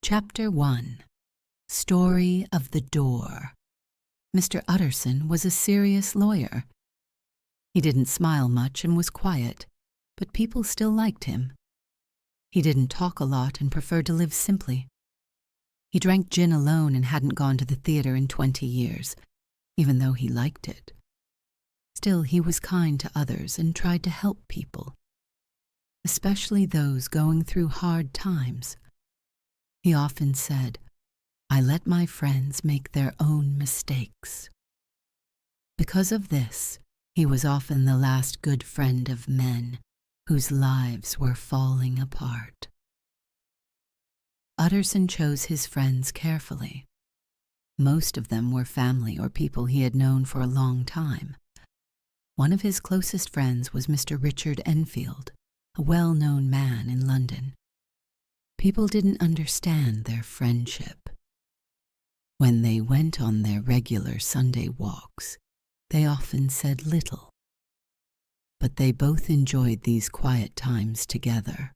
Chapter 1. Story of the Door. Mr. Utterson was a serious lawyer. He didn't smile much and was quiet, but people still liked him. He didn't talk a lot and preferred to live simply. He drank gin alone and hadn't gone to the theater in 20 years, even though he liked it. Still, he was kind to others and tried to help people, especially those going through hard times. He often said, "I let my friends make their own mistakes." Because of this, he was often the last good friend of men whose lives were falling apart. Utterson chose his friends carefully. Most of them were family or people he had known for a long time. One of his closest friends was Mr. Richard Enfield, a well-known man in London. People didn't understand their friendship. When they went on their regular Sunday walks, they often said little. But they both enjoyed these quiet times together.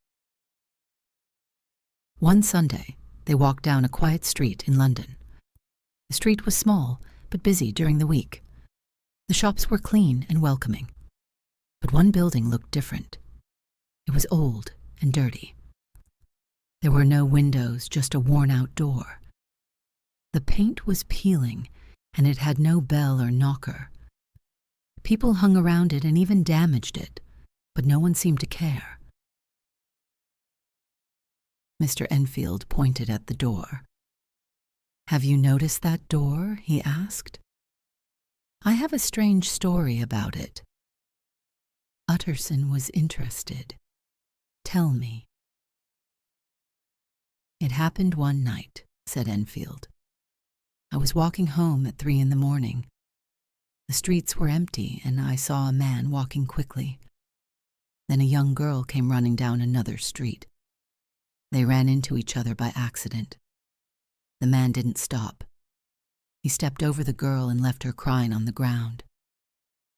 One Sunday, they walked down a quiet street in London. The street was small, but busy during the week. The shops were clean and welcoming. But one building looked different. It was old and dirty. There were no windows, just a worn-out door. The paint was peeling, and it had no bell or knocker. People hung around it and even damaged it, but no one seemed to care. Mr. Enfield pointed at the door. "Have you noticed that door?" he asked. "I have a strange story about it." Utterson was interested. "Tell me." "It happened one night," said Enfield. "I was walking home at 3 a.m. The streets were empty, and I saw a man walking quickly. Then a young girl came running down another street. They ran into each other by accident. The man didn't stop. He stepped over the girl and left her crying on the ground.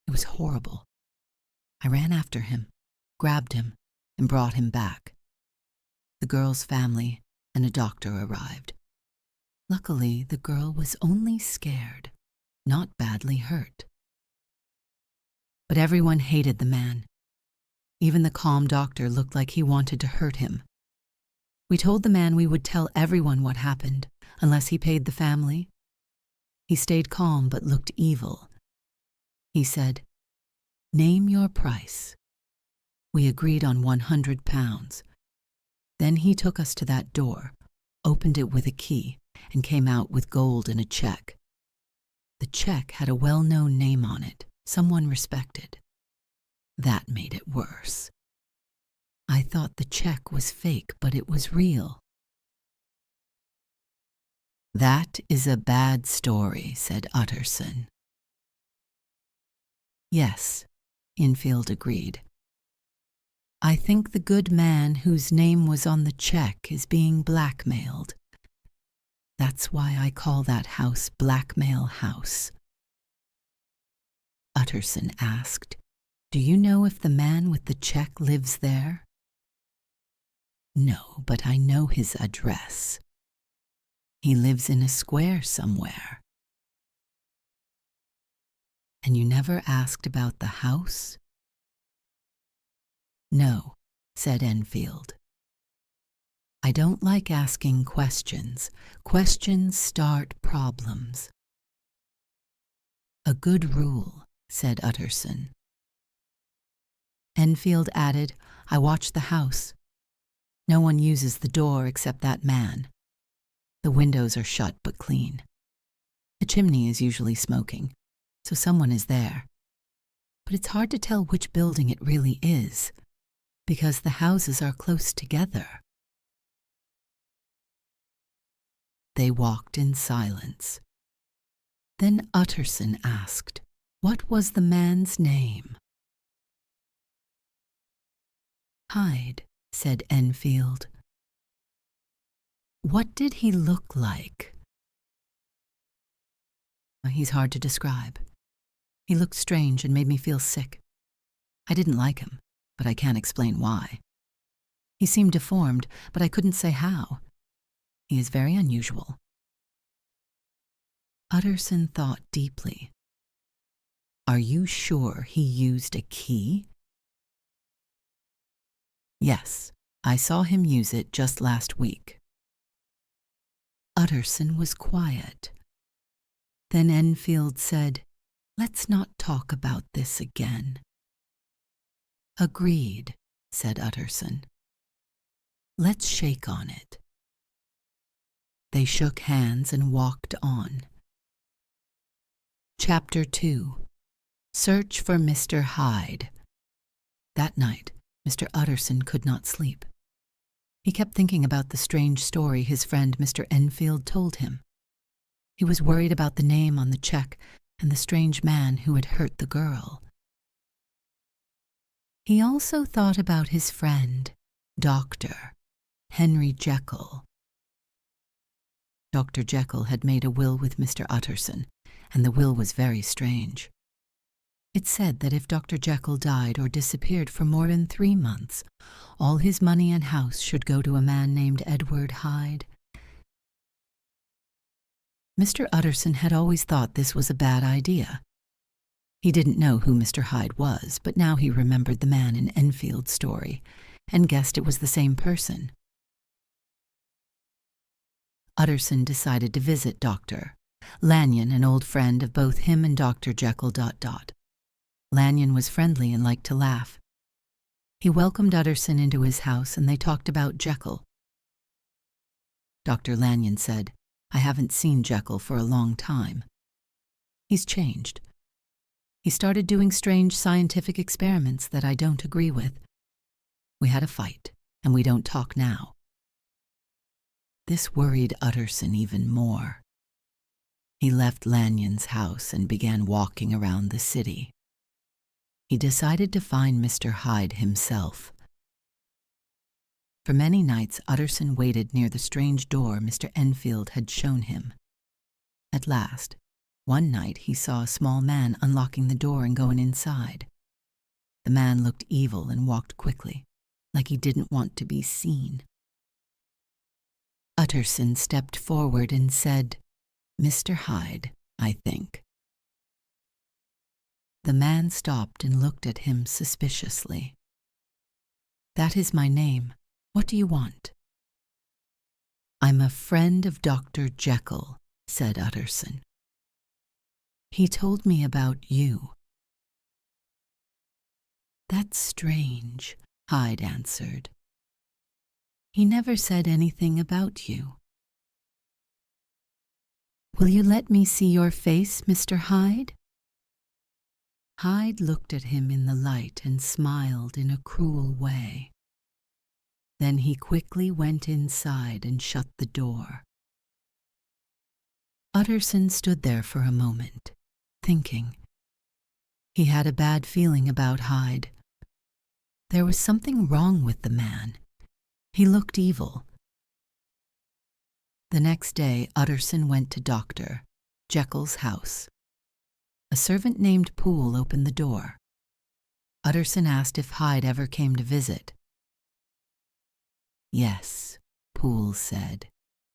It was horrible. I ran after him, grabbed him, and brought him back. The girl's family and a doctor arrived. Luckily, the girl was only scared, not badly hurt. But everyone hated the man. Even the calm doctor looked like he wanted to hurt him. We told the man we would tell everyone what happened, unless he paid the family. He stayed calm but looked evil. He said, "Name your price." We agreed on £100. Then he took us to that door, opened it with a key, and came out with gold and a check. The check had a well-known name on it, someone respected. That made it worse. I thought the check was fake, but it was real. "That is a bad story," said Utterson. "Yes," Enfield agreed. "I think the good man whose name was on the check is being blackmailed. That's why I call that house Blackmail House." Utterson asked, "Do you know if the man with the check lives there?" "No, but I know his address. He lives in a square somewhere." "And you never asked about the house?" "No," said Enfield. "I don't like asking questions. Questions start problems." "A good rule," said Utterson. Enfield added, "I watched the house. No one uses the door except that man. The windows are shut but clean. The chimney is usually smoking, so someone is there. But it's hard to tell which building it really is, because the houses are close together." They walked in silence. Then Utterson asked, "What was the man's name?" "Hyde," said Enfield. "What did he look like?" "He's hard to describe. He looked strange and made me feel sick. I didn't like him, but I can't explain why. He seemed deformed, but I couldn't say how. He is very unusual." Utterson thought deeply. "Are you sure he used a key?" "Yes, I saw him use it just last week." Utterson was quiet. Then Enfield said, "Let's not talk about this again." "Agreed," said Utterson. "Let's shake on it." They shook hands and walked on. Chapter 2. Search for Mr. Hyde. That night, Mr. Utterson could not sleep. He kept thinking about the strange story his friend Mr. Enfield told him. He was worried about the name on the check and the strange man who had hurt the girl. He also thought about his friend, Dr. Henry Jekyll. Dr. Jekyll had made a will with Mr. Utterson, and the will was very strange. It said that if Dr. Jekyll died or disappeared for more than 3 months, all his money and house should go to a man named Edward Hyde. Mr. Utterson had always thought this was a bad idea. He didn't know who Mr. Hyde was, but now he remembered the man in Enfield's story and guessed it was the same person. Utterson decided to visit Dr. Lanyon, an old friend of both him and Dr. Jekyll. Lanyon was friendly and liked to laugh. He welcomed Utterson into his house and they talked about Jekyll. Dr. Lanyon said, "I haven't seen Jekyll for a long time. He's changed. He started doing strange scientific experiments that I don't agree with. We had a fight, and we don't talk now." This worried Utterson even more. He left Lanyon's house and began walking around the city. He decided to find Mr. Hyde himself. For many nights, Utterson waited near the strange door Mr. Enfield had shown him. At last, one night he saw a small man unlocking the door and going inside. The man looked evil and walked quickly, like he didn't want to be seen. Utterson stepped forward and said, "Mr. Hyde, I think." The man stopped and looked at him suspiciously. "That is my name. What do you want?" "I'm a friend of Dr. Jekyll," said Utterson. "He told me about you." "That's strange," Hyde answered. "He never said anything about you." "Will you let me see your face, Mr. Hyde?" Hyde looked at him in the light and smiled in a cruel way. Then he quickly went inside and shut the door. Utterson stood there for a moment, thinking. He had a bad feeling about Hyde. There was something wrong with the man. He looked evil. The next day, Utterson went to Dr. Jekyll's house. A servant named Poole opened the door. Utterson asked if Hyde ever came to visit. "Yes," Poole said.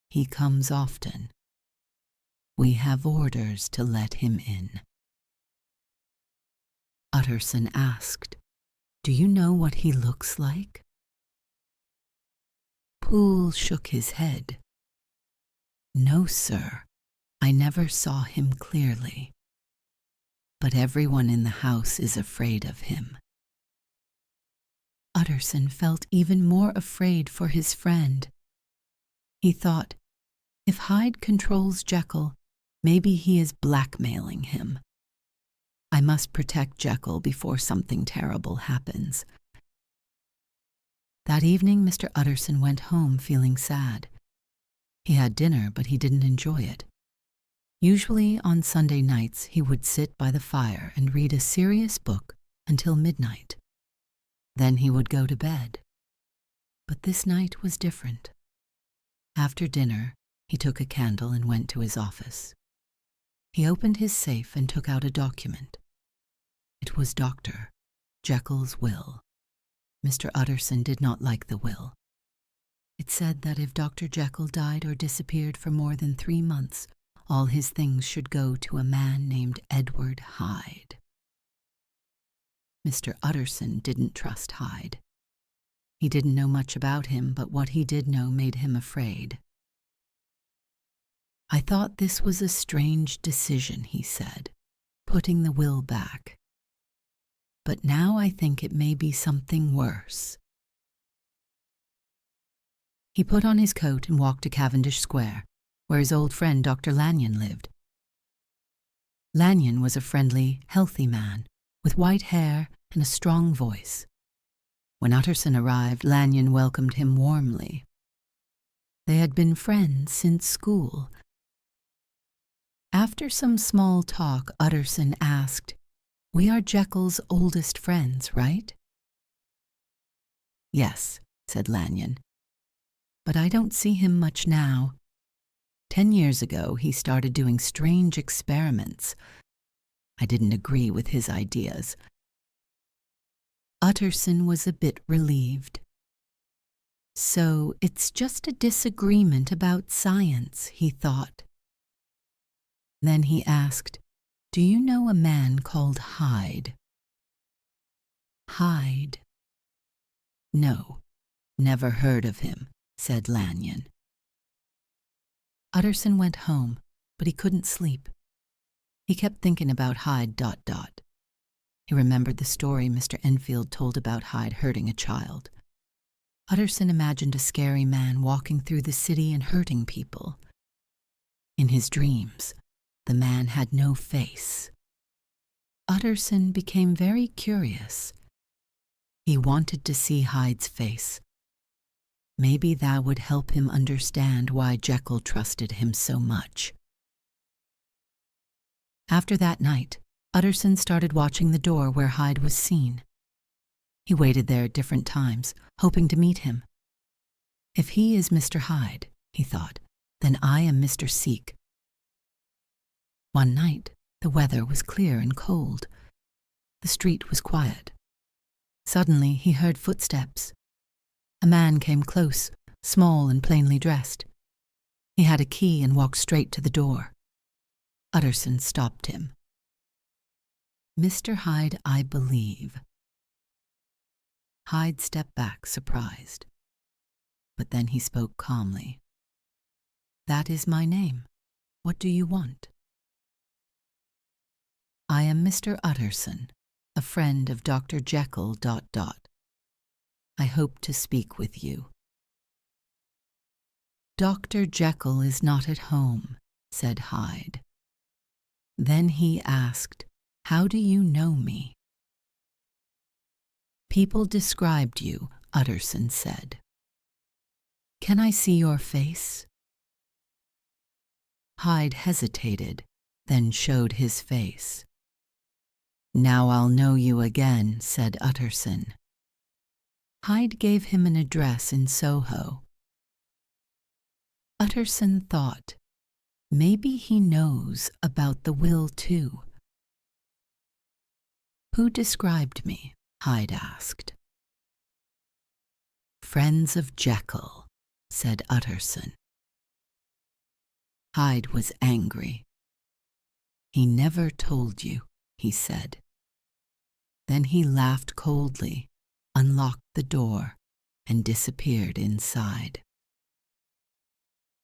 "He comes often. We have orders to let him in." Utterson asked, "Do you know what he looks like?" Poole shook his head. "No, sir. I never saw him clearly. But everyone in the house is afraid of him." Utterson felt even more afraid for his friend. He thought, if Hyde controls Jekyll, maybe he is blackmailing him. I must protect Jekyll before something terrible happens. That evening, Mr. Utterson went home feeling sad. He had dinner, but he didn't enjoy it. Usually on Sunday nights, he would sit by the fire and read a serious book until midnight. Then he would go to bed. But this night was different. After dinner, he took a candle and went to his office. He opened his safe and took out a document. It was Dr. Jekyll's will. Mr. Utterson did not like the will. It said that if Dr. Jekyll died or disappeared for more than 3 months, all his things should go to a man named Edward Hyde. Mr. Utterson didn't trust Hyde. He didn't know much about him, but what he did know made him afraid. "I thought this was a strange decision," he said, putting the will back. "But now I think it may be something worse." He put on his coat and walked to Cavendish Square, where his old friend Dr. Lanyon lived. Lanyon was a friendly, healthy man, with white hair and a strong voice. When Utterson arrived, Lanyon welcomed him warmly. They had been friends since school. After some small talk, Utterson asked, "We are Jekyll's oldest friends, right?" "Yes," said Lanyon. "But I don't see him much now. 10 years ago, he started doing strange experiments. I didn't agree with his ideas." Utterson was a bit relieved. "So it's just a disagreement about science," he thought. Then he asked, "Do you know a man called Hyde?" "Hyde? No, never heard of him," said Lanyon. Utterson went home, but he couldn't sleep. He kept thinking about Hyde ... He remembered the story Mr. Enfield told about Hyde hurting a child. Utterson imagined a scary man walking through the city and hurting people. In his dreams, the man had no face. Utterson became very curious. He wanted to see Hyde's face. Maybe that would help him understand why Jekyll trusted him so much. After that night, Utterson started watching the door where Hyde was seen. He waited there at different times, hoping to meet him. "If he is Mr. Hyde," he thought, "then I am Mr. Seek." One night, the weather was clear and cold. The street was quiet. Suddenly, he heard footsteps. A man came close, small and plainly dressed. He had a key and walked straight to the door. Utterson stopped him. "Mr. Hyde, I believe." Hyde stepped back, surprised. But then he spoke calmly. "That is my name. What do you want?" "I am Mr. Utterson, a friend of Dr. Jekyll ... I hope to speak with you." "Dr. Jekyll is not at home," said Hyde. Then he asked, "How do you know me?" "People described you," Utterson said. "Can I see your face?" Hyde hesitated, then showed his face. "Now I'll know you again," said Utterson. Hyde gave him an address in Soho. Utterson thought, maybe he knows about the will too. "Who described me?" Hyde asked. "Friends of Jekyll," said Utterson. Hyde was angry. "He never told you," he said. Then he laughed coldly, unlocked the door, and disappeared inside.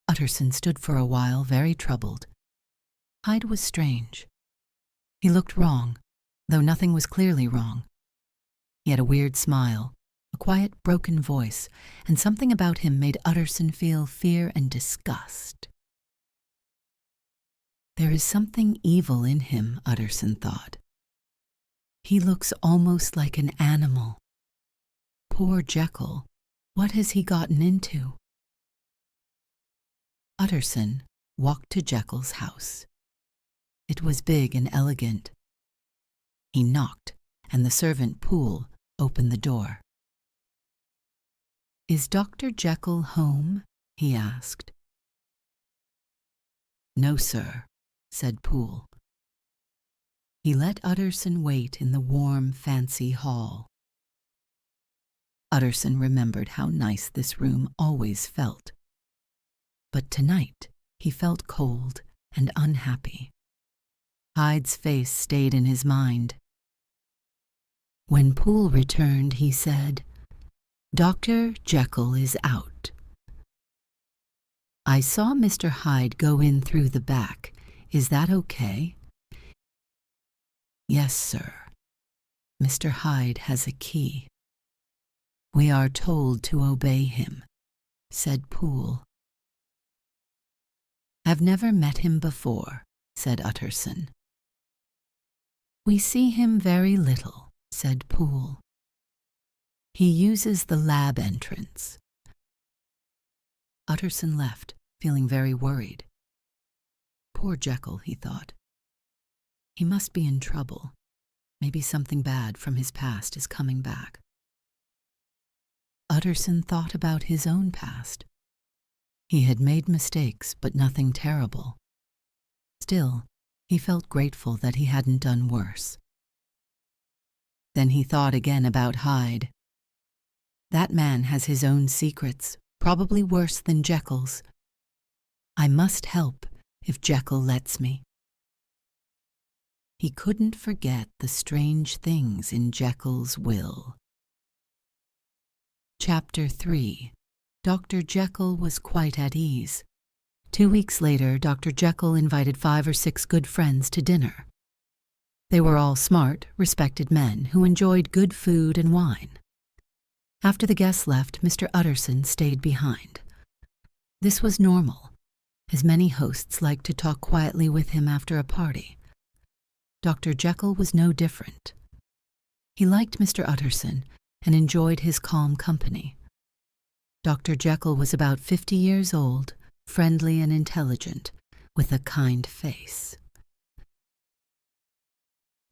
Utterson stood for a while, very troubled. Hyde was strange. He looked wrong, though nothing was clearly wrong. He had a weird smile, a quiet, broken voice, and something about him made Utterson feel fear and disgust. There is something evil in him, Utterson thought. He looks almost like an animal. Poor Jekyll, what has he gotten into? Utterson walked to Jekyll's house. It was big and elegant. He knocked, and the servant Poole opened the door. "Is Dr. Jekyll home?" he asked. "No, sir," said Poole. He let Utterson wait in the warm, fancy hall. Utterson remembered how nice this room always felt. But tonight he felt cold and unhappy. Hyde's face stayed in his mind. When Poole returned, he said, "Dr. Jekyll is out." "I saw Mr. Hyde go in through the back. Is that okay?" "Yes, sir. Mr. Hyde has a key. We are told to obey him," said Poole. "I've never met him before," said Utterson. "We see him very little," said Poole. "He uses the lab entrance." Utterson left, feeling very worried. Poor Jekyll, he thought. He must be in trouble. Maybe something bad from his past is coming back. Utterson thought about his own past. He had made mistakes, but nothing terrible. Still, he felt grateful that he hadn't done worse. Then he thought again about Hyde. That man has his own secrets, probably worse than Jekyll's. I must help if Jekyll lets me. He couldn't forget the strange things in Jekyll's will. Chapter 3. Dr. Jekyll was quite at ease. 2 weeks later, Dr. Jekyll invited 5 or 6 good friends to dinner. They were all smart, respected men who enjoyed good food and wine. After the guests left, Mr. Utterson stayed behind. This was normal, as many hosts liked to talk quietly with him after a party. Dr. Jekyll was no different. He liked Mr. Utterson and enjoyed his calm company. Dr. Jekyll was about 50 years old, friendly and intelligent, with a kind face.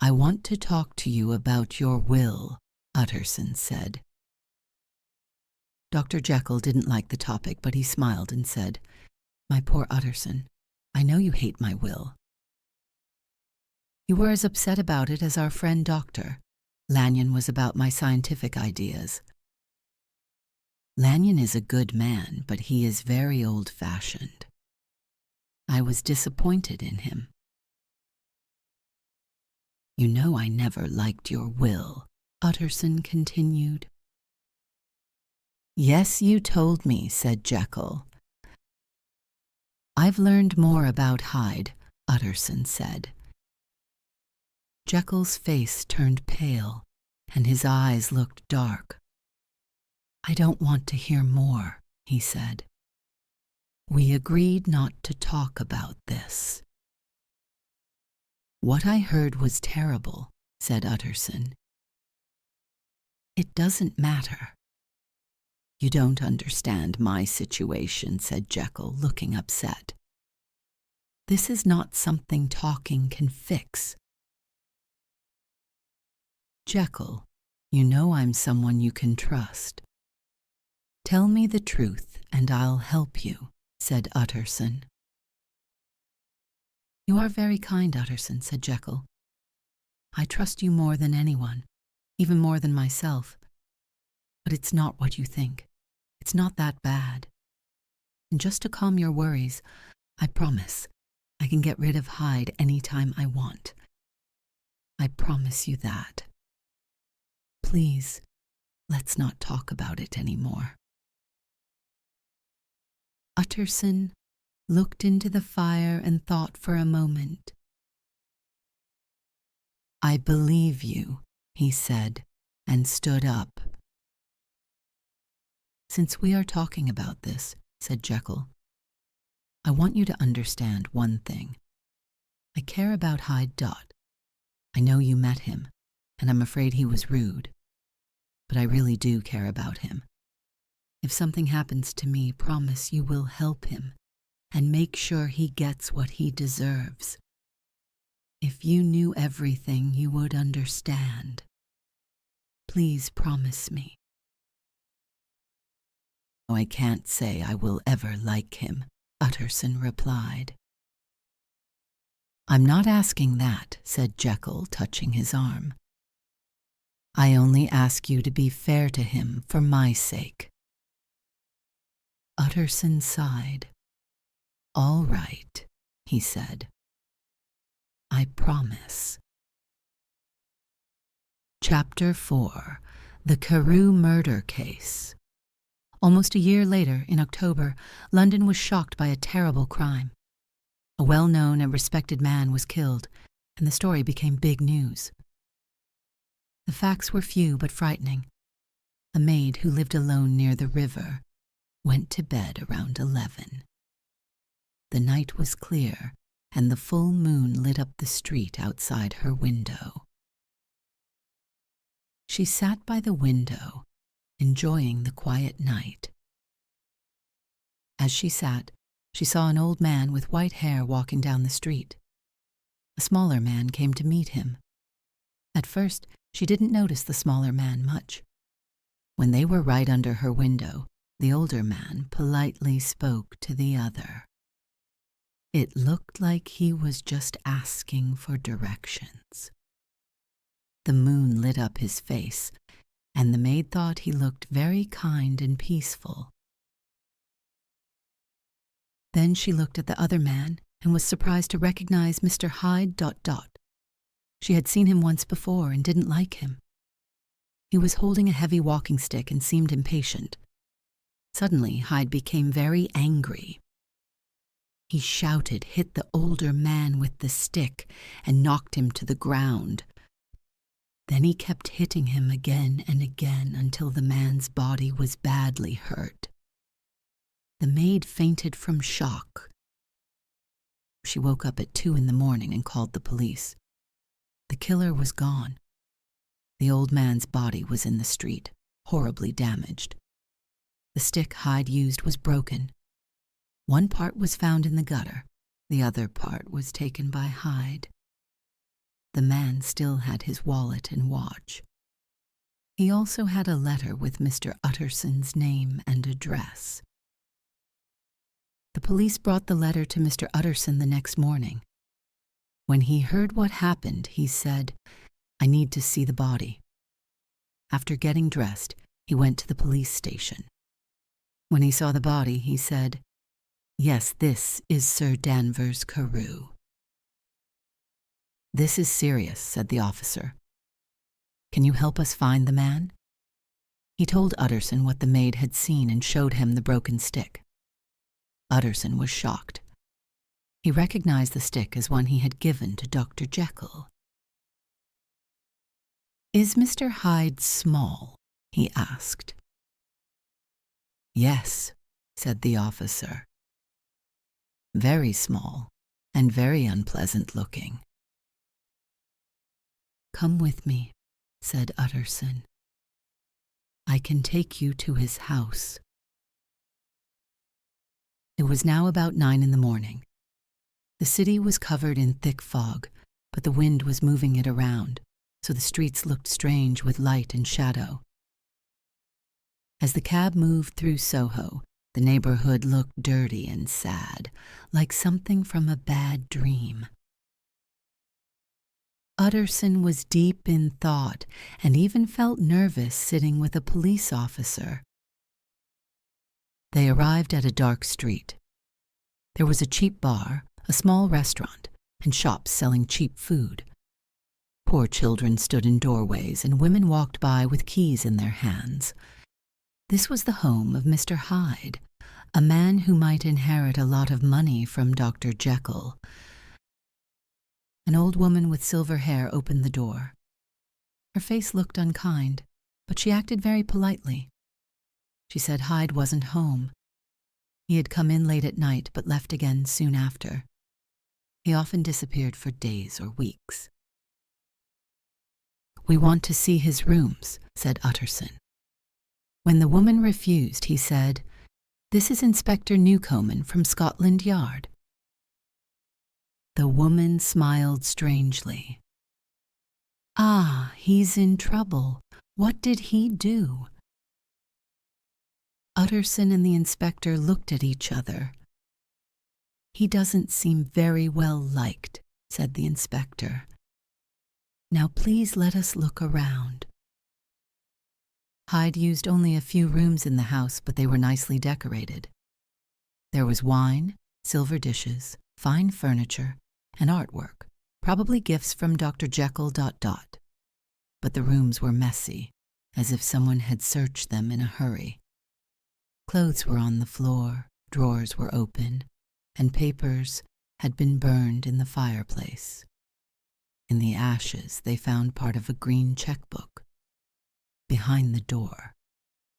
"I want to talk to you about your will," Utterson said. Dr. Jekyll didn't like the topic, but he smiled and said, "My poor Utterson, I know you hate my will. You were as upset about it as our friend Dr. Lanyon was about my scientific ideas. Lanyon is a good man, but he is very old-fashioned. I was disappointed in him. You know I never liked your will," Utterson continued. "Yes, you told me," said Jekyll. "I've learned more about Hyde," Utterson said. Jekyll's face turned pale, and his eyes looked dark. "I don't want to hear more," he said. "We agreed not to talk about this." "What I heard was terrible," said Utterson. "It doesn't matter." "You don't understand my situation," said Jekyll, looking upset. "This is not something talking can fix." "Jekyll, you know I'm someone you can trust. Tell me the truth and I'll help you," said Utterson. "You are very kind, Utterson," said Jekyll. "I trust you more than anyone, even more than myself. But it's not what you think. It's not that bad. And just to calm your worries, I promise I can get rid of Hyde any time I want. I promise you that. Please, let's not talk about it anymore." Utterson looked into the fire and thought for a moment. "I believe you," he said, and stood up. "Since we are talking about this," said Jekyll, "I want you to understand one thing. I care about Hyde Dot. I know you met him, and I'm afraid he was rude. But I really do care about him. If something happens to me, promise you will help him and make sure he gets what he deserves. If you knew everything, you would understand. Please promise me." "I can't say I will ever like him," Utterson replied. "I'm not asking that," said Jekyll, touching his arm. I only ask you to be fair to him for my sake." Utterson sighed. "All right," he said. "I promise." Chapter 4. The Carew Murder Case. Almost a year later, in October, London was shocked by a terrible crime. A well-known and respected man was killed, and the story became big news. The facts were few but frightening. A maid who lived alone near the river went to bed around 11. The night was clear, and the full moon lit up the street outside her window. She sat by the window, enjoying the quiet night. As she sat, she saw an old man with white hair walking down the street. A smaller man came to meet him. At first, she didn't notice the smaller man much. When they were right under her window, the older man politely spoke to the other. It looked like he was just asking for directions. The moon lit up his face, and the maid thought he looked very kind and peaceful. Then she looked at the other man and was surprised to recognize Mr. Hyde ... She had seen him once before and didn't like him. He was holding a heavy walking stick and seemed impatient. Suddenly, Hyde became very angry. He shouted, hit the older man with the stick, and knocked him to the ground. Then he kept hitting him again and again until the man's body was badly hurt. The maid fainted from shock. She woke up at 2 in the morning and called the police. The killer was gone. The old man's body was in the street, horribly damaged. The stick Hyde used was broken. One part was found in the gutter. The other part was taken by Hyde. The man still had his wallet and watch. He also had a letter with Mr. Utterson's name and address. The police brought the letter to Mr. Utterson the next morning. When he heard what happened, he said, "I need to see the body." After getting dressed, he went to the police station. When he saw the body, he said, "Yes, this is Sir Danvers Carew." "This is serious," said the officer. "Can you help us find the man?" He told Utterson what the maid had seen and showed him the broken stick. Utterson was shocked. He recognized the stick as one he had given to Dr. Jekyll. "Is Mr. Hyde small?" he asked. "Yes," said the officer. "Very small and very unpleasant looking." "Come with me," said Utterson. "I can take you to his house." It was now about 9 in the morning. The city was covered in thick fog, but the wind was moving it around, so the streets looked strange with light and shadow. As the cab moved through Soho, the neighborhood looked dirty and sad, like something from a bad dream. Utterson was deep in thought and even felt nervous sitting with a police officer. They arrived at a dark street. There was a cheap bar, a small restaurant, and shops selling cheap food. Poor children stood in doorways, and women walked by with keys in their hands. This was the home of Mr. Hyde, a man who might inherit a lot of money from Dr. Jekyll. An old woman with silver hair opened the door. Her face looked unkind, but she acted very politely. She said Hyde wasn't home. He had come in late at night but left again soon after. He often disappeared for days or weeks. "We want to see his rooms," said Utterson. When the woman refused, he said, "This is Inspector Newcomen from Scotland Yard." The woman smiled strangely. "Ah, he's in trouble. What did he do?" Utterson and the inspector looked at each other. "He doesn't seem very well liked," said the inspector. "Now please let us look around." Hyde used only a few rooms in the house, but they were nicely decorated. There was wine, silver dishes, fine furniture, and artwork, probably gifts from Dr. Jekyll... But the rooms were messy, as if someone had searched them in a hurry. Clothes were on the floor, drawers were open, and papers had been burned in the fireplace. In the ashes, they found part of a green checkbook. Behind the door,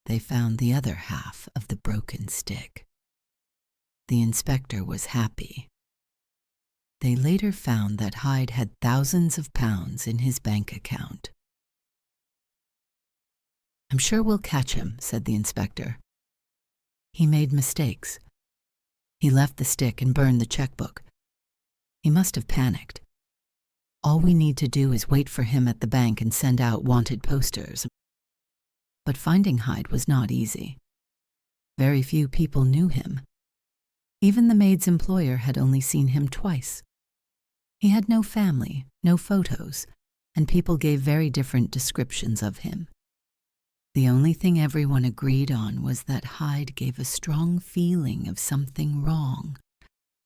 they found the other half of the broken stick. The inspector was happy. They later found that Hyde had thousands of pounds in his bank account. "I'm sure we'll catch him," said the inspector. "He made mistakes. He left the stick and burned the checkbook. He must have panicked. All we need to do is wait for him at the bank and send out wanted posters." But finding Hyde was not easy. Very few people knew him. Even the maid's employer had only seen him twice. He had no family, no photos, and people gave very different descriptions of him. The only thing everyone agreed on was that Hyde gave a strong feeling of something wrong,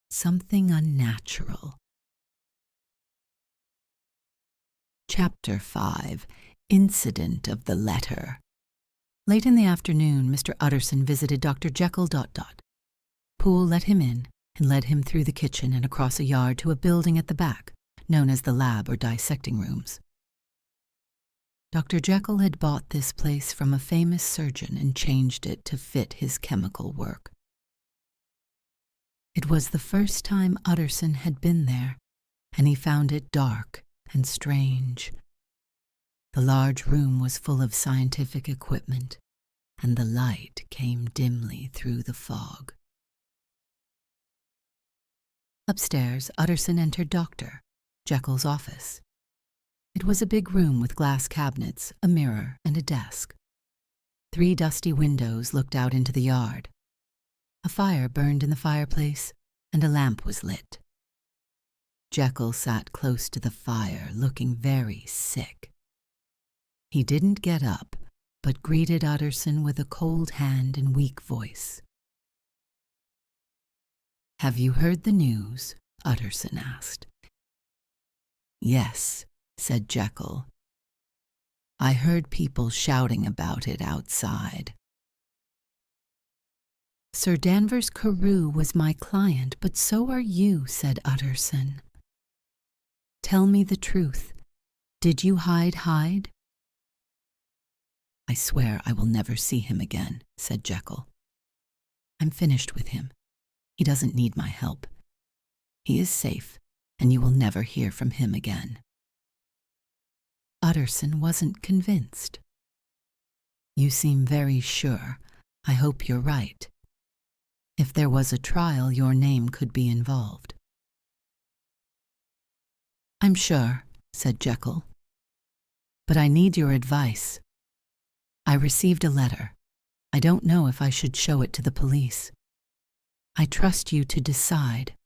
something unnatural. Chapter 5. Incident of the Letter. Late in the afternoon, Mr. Utterson visited Dr. Jekyll... Poole let him in and led him through the kitchen and across a yard to a building at the back, known as the lab or dissecting rooms. Dr. Jekyll had bought this place from a famous surgeon and changed it to fit his chemical work. It was the first time Utterson had been there, and he found it dark and strange. The large room was full of scientific equipment, and the light came dimly through the fog. Upstairs, Utterson entered Dr. Jekyll's office. It was a big room with glass cabinets, a mirror, and a desk. 3 dusty windows looked out into the yard. A fire burned in the fireplace, and a lamp was lit. Jekyll sat close to the fire, looking very sick. He didn't get up, but greeted Utterson with a cold hand and weak voice. "Have you heard the news?" Utterson asked. "Yes," said Jekyll. "I heard people shouting about it outside." "Sir Danvers Carew was my client, but so are you," said Utterson. "Tell me the truth. Did you hide Hyde?" "I swear I will never see him again," said Jekyll. "I'm finished with him. He doesn't need my help. He is safe, and you will never hear from him again." Utterson wasn't convinced. "You seem very sure. I hope you're right. If there was a trial, your name could be involved." "I'm sure," said Jekyll. "But I need your advice. I received a letter. I don't know if I should show it to the police. I trust you to decide."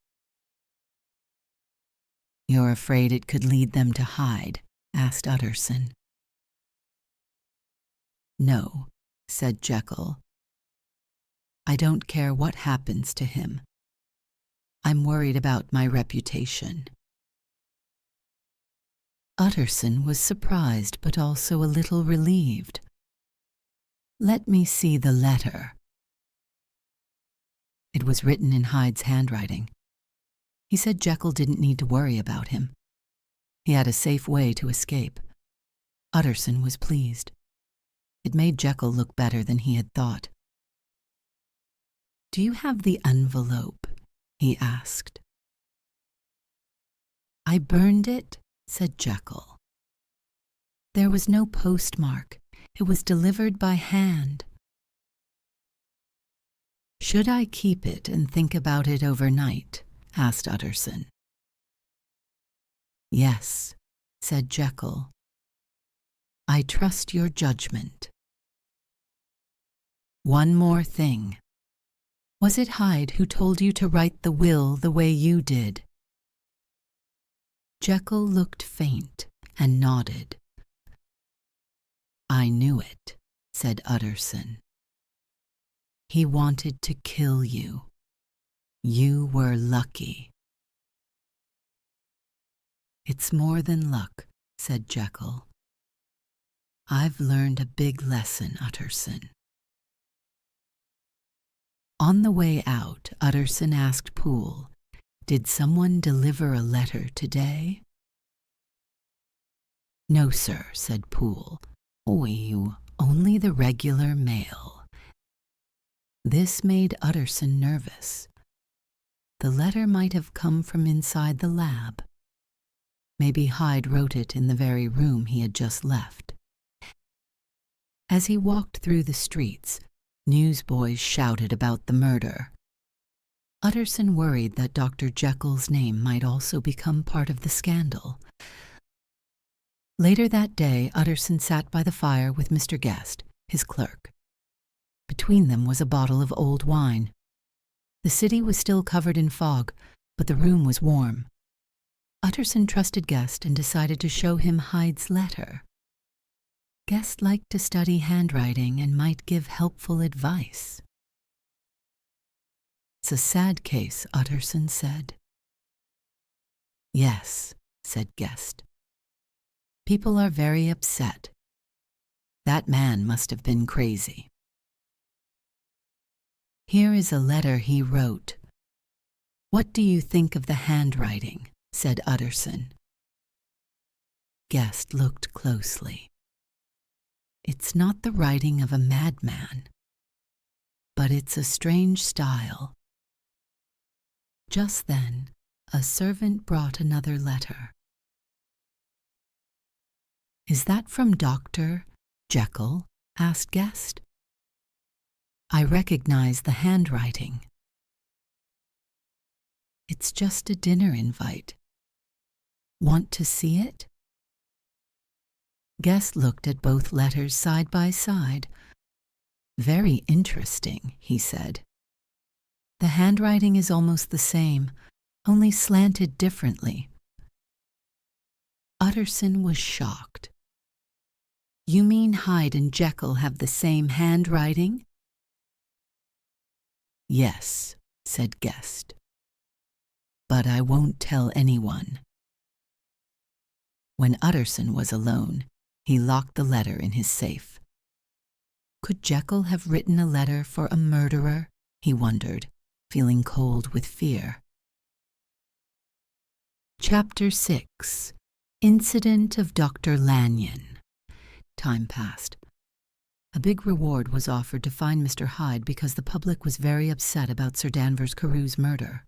"You're afraid it could lead them to Hyde?" asked Utterson. "No," said Jekyll. "I don't care what happens to him. I'm worried about my reputation." Utterson was surprised, but also a little relieved. "Let me see the letter." It was written in Hyde's handwriting. He said Jekyll didn't need to worry about him. He had a safe way to escape. Utterson was pleased. It made Jekyll look better than he had thought. "Do you have the envelope?" he asked. "I burned it," said Jekyll. "There was no postmark. It was delivered by hand." "Should I keep it and think about it overnight?" asked Utterson. "Yes," said Jekyll. "I trust your judgment. One more thing. Was it Hyde who told you to write the will the way you did?" Jekyll looked faint and nodded. "I knew it," said Utterson. He wanted to kill you. You were lucky. It's more than luck, said Jekyll. I've learned a big lesson, Utterson. On the way out, Utterson asked Poole, did someone deliver a letter today? No, sir, said Poole. Only the regular mail. This made Utterson nervous. The letter might have come from inside the lab. Maybe Hyde wrote it in the very room he had just left. As he walked through the streets, newsboys shouted about the murder. Utterson worried that Dr. Jekyll's name might also become part of the scandal. Later that day, Utterson sat by the fire with Mr. Guest, his clerk. Between them was a bottle of old wine. The city was still covered in fog, but the room was warm. Utterson trusted Guest and decided to show him Hyde's letter. Guest liked to study handwriting and might give helpful advice. It's a sad case, Utterson said. Yes, said Guest. People are very upset. That man must have been crazy. Here is a letter he wrote. What do you think of the handwriting? Said Utterson. Guest looked closely. It's not the writing of a madman, but it's a strange style. Just then, a servant brought another letter. Is that from Dr. Jekyll? Asked Guest. I recognize the handwriting. It's just a dinner invite. Want to see it? Guest looked at both letters side by side. Very interesting, he said. The handwriting is almost the same, only slanted differently. Utterson was shocked. You mean Hyde and Jekyll have the same handwriting? Yes, said Guest. But I won't tell anyone. When Utterson was alone, he locked the letter in his safe. Could Jekyll have written a letter for a murderer? He wondered, feeling cold with fear. Chapter 6. Incident of Dr. Lanyon. Time passed. A big reward was offered to find Mr. Hyde because the public was very upset about Sir Danvers Carew's murder.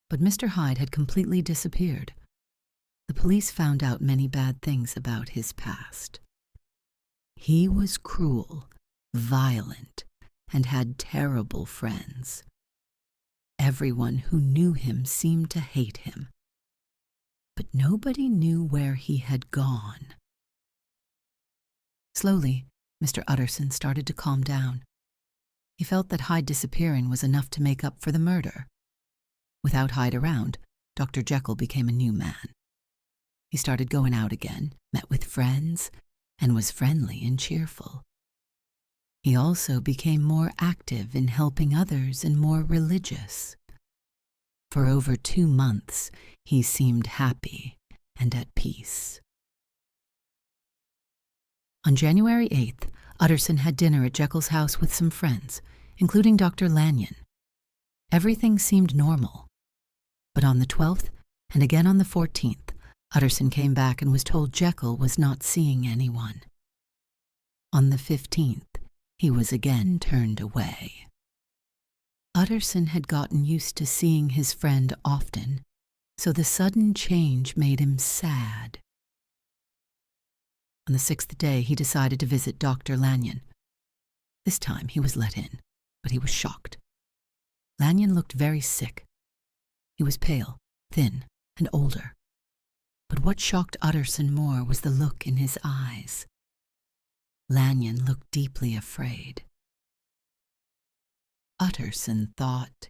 But Mr. Hyde had completely disappeared. The police found out many bad things about his past. He was cruel, violent, and had terrible friends. Everyone who knew him seemed to hate him. But nobody knew where he had gone. Slowly, Mr. Utterson started to calm down. He felt that Hyde disappearing was enough to make up for the murder. Without Hyde around, Dr. Jekyll became a new man. He started going out again, met with friends, and was friendly and cheerful. He also became more active in helping others and more religious. For over 2 months, he seemed happy and at peace. On January 8th, Utterson had dinner at Jekyll's house with some friends, including Dr. Lanyon. Everything seemed normal. But on the 12th, and again on the 14th, Utterson came back and was told Jekyll was not seeing anyone. On the 15th, he was again turned away. Utterson had gotten used to seeing his friend often, so the sudden change made him sad. On the 6th day, he decided to visit Dr. Lanyon. This time he was let in, but he was shocked. Lanyon looked very sick. He was pale, thin, and older. But what shocked Utterson more was the look in his eyes. Lanyon looked deeply afraid. Utterson thought,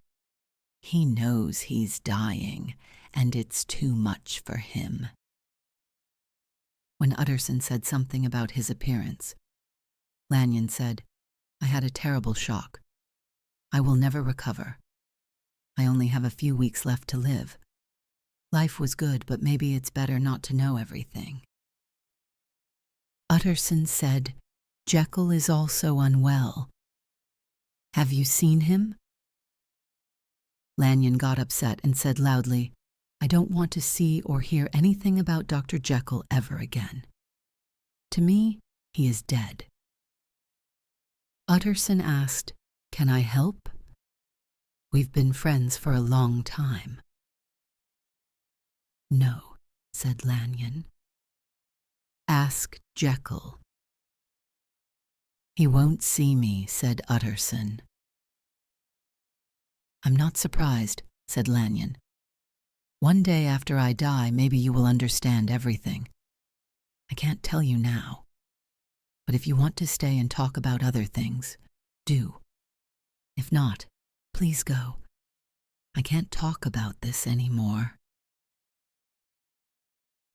he knows he's dying, and it's too much for him. When Utterson said something about his appearance, Lanyon said. I had a terrible shock. I will never recover. I only have a few weeks left to live. Life was good, but maybe it's better not to know everything. Utterson said, Jekyll is also unwell. Have you seen him? Lanyon got upset and said loudly, I don't want to see or hear anything about Dr. Jekyll ever again. To me, he is dead. Utterson asked, Can I help? We've been friends for a long time. No, said Lanyon. Ask Jekyll. He won't see me, said Utterson. I'm not surprised, said Lanyon. One day after I die, maybe you will understand everything. I can't tell you now. But if you want to stay and talk about other things, do. If not, please go. I can't talk about this anymore.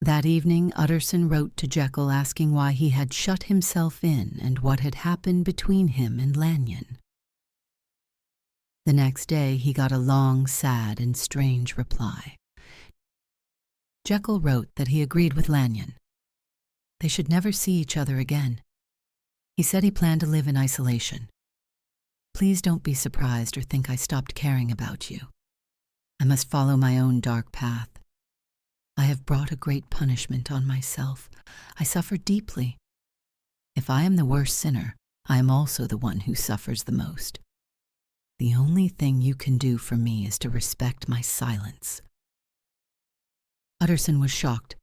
That evening, Utterson wrote to Jekyll asking why he had shut himself in and what had happened between him and Lanyon. The next day, he got a long, sad, and strange reply. Jekyll wrote that he agreed with Lanyon. They should never see each other again. He said he planned to live in isolation. Please don't be surprised or think I stopped caring about you. I must follow my own dark path. I have brought a great punishment on myself. I suffer deeply. If I am the worst sinner, I am also the one who suffers the most. The only thing you can do for me is to respect my silence. Utterson was shocked.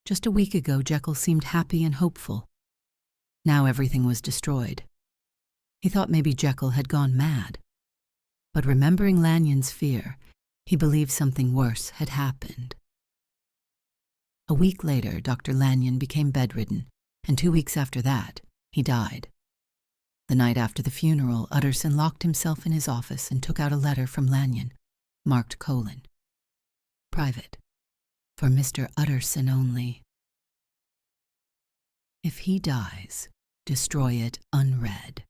Just a week ago, Jekyll seemed happy and hopeful. Now everything was destroyed. He thought maybe Jekyll had gone mad. But remembering Lanyon's fear, he believed something worse had happened. A week later, Dr. Lanyon became bedridden, and 2 weeks after that, he died. The night after the funeral, Utterson locked himself in his office and took out a letter from Lanyon, marked : Private. For Mr. Utterson only. If he dies, destroy it unread.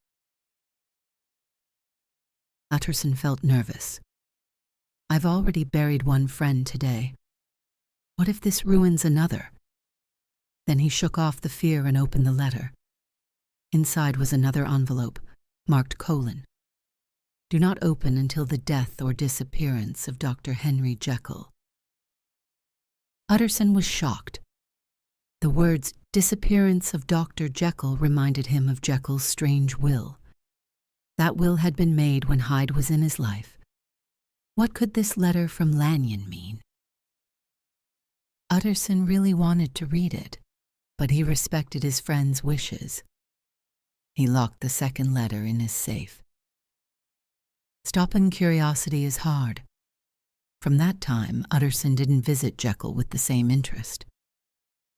Utterson felt nervous. I've already buried one friend today. What if this ruins another? Then he shook off the fear and opened the letter. Inside was another envelope, marked : Do not open until the death or disappearance of Dr. Henry Jekyll. Utterson was shocked. The words disappearance of Dr. Jekyll reminded him of Jekyll's strange will. That will had been made when Hyde was in his life. What could this letter from Lanyon mean? Utterson really wanted to read it, but he respected his friend's wishes. He locked the second letter in his safe. Stopping curiosity is hard. From that time, Utterson didn't visit Jekyll with the same interest.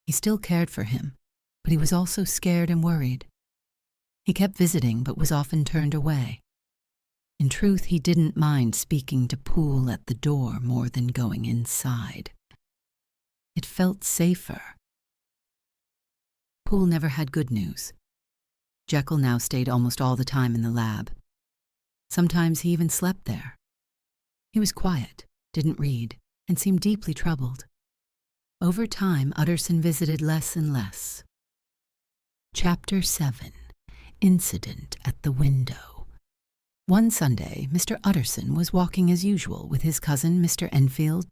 He still cared for him, but he was also scared and worried. He kept visiting, but was often turned away. In truth, he didn't mind speaking to Poole at the door more than going inside. It felt safer. Poole never had good news. Jekyll now stayed almost all the time in the lab. Sometimes he even slept there. He was quiet, didn't read, and seemed deeply troubled. Over time, Utterson visited less and less. Chapter 7. Incident at the Window. One Sunday, Mr. Utterson was walking as usual with his cousin, Mr. Enfield ...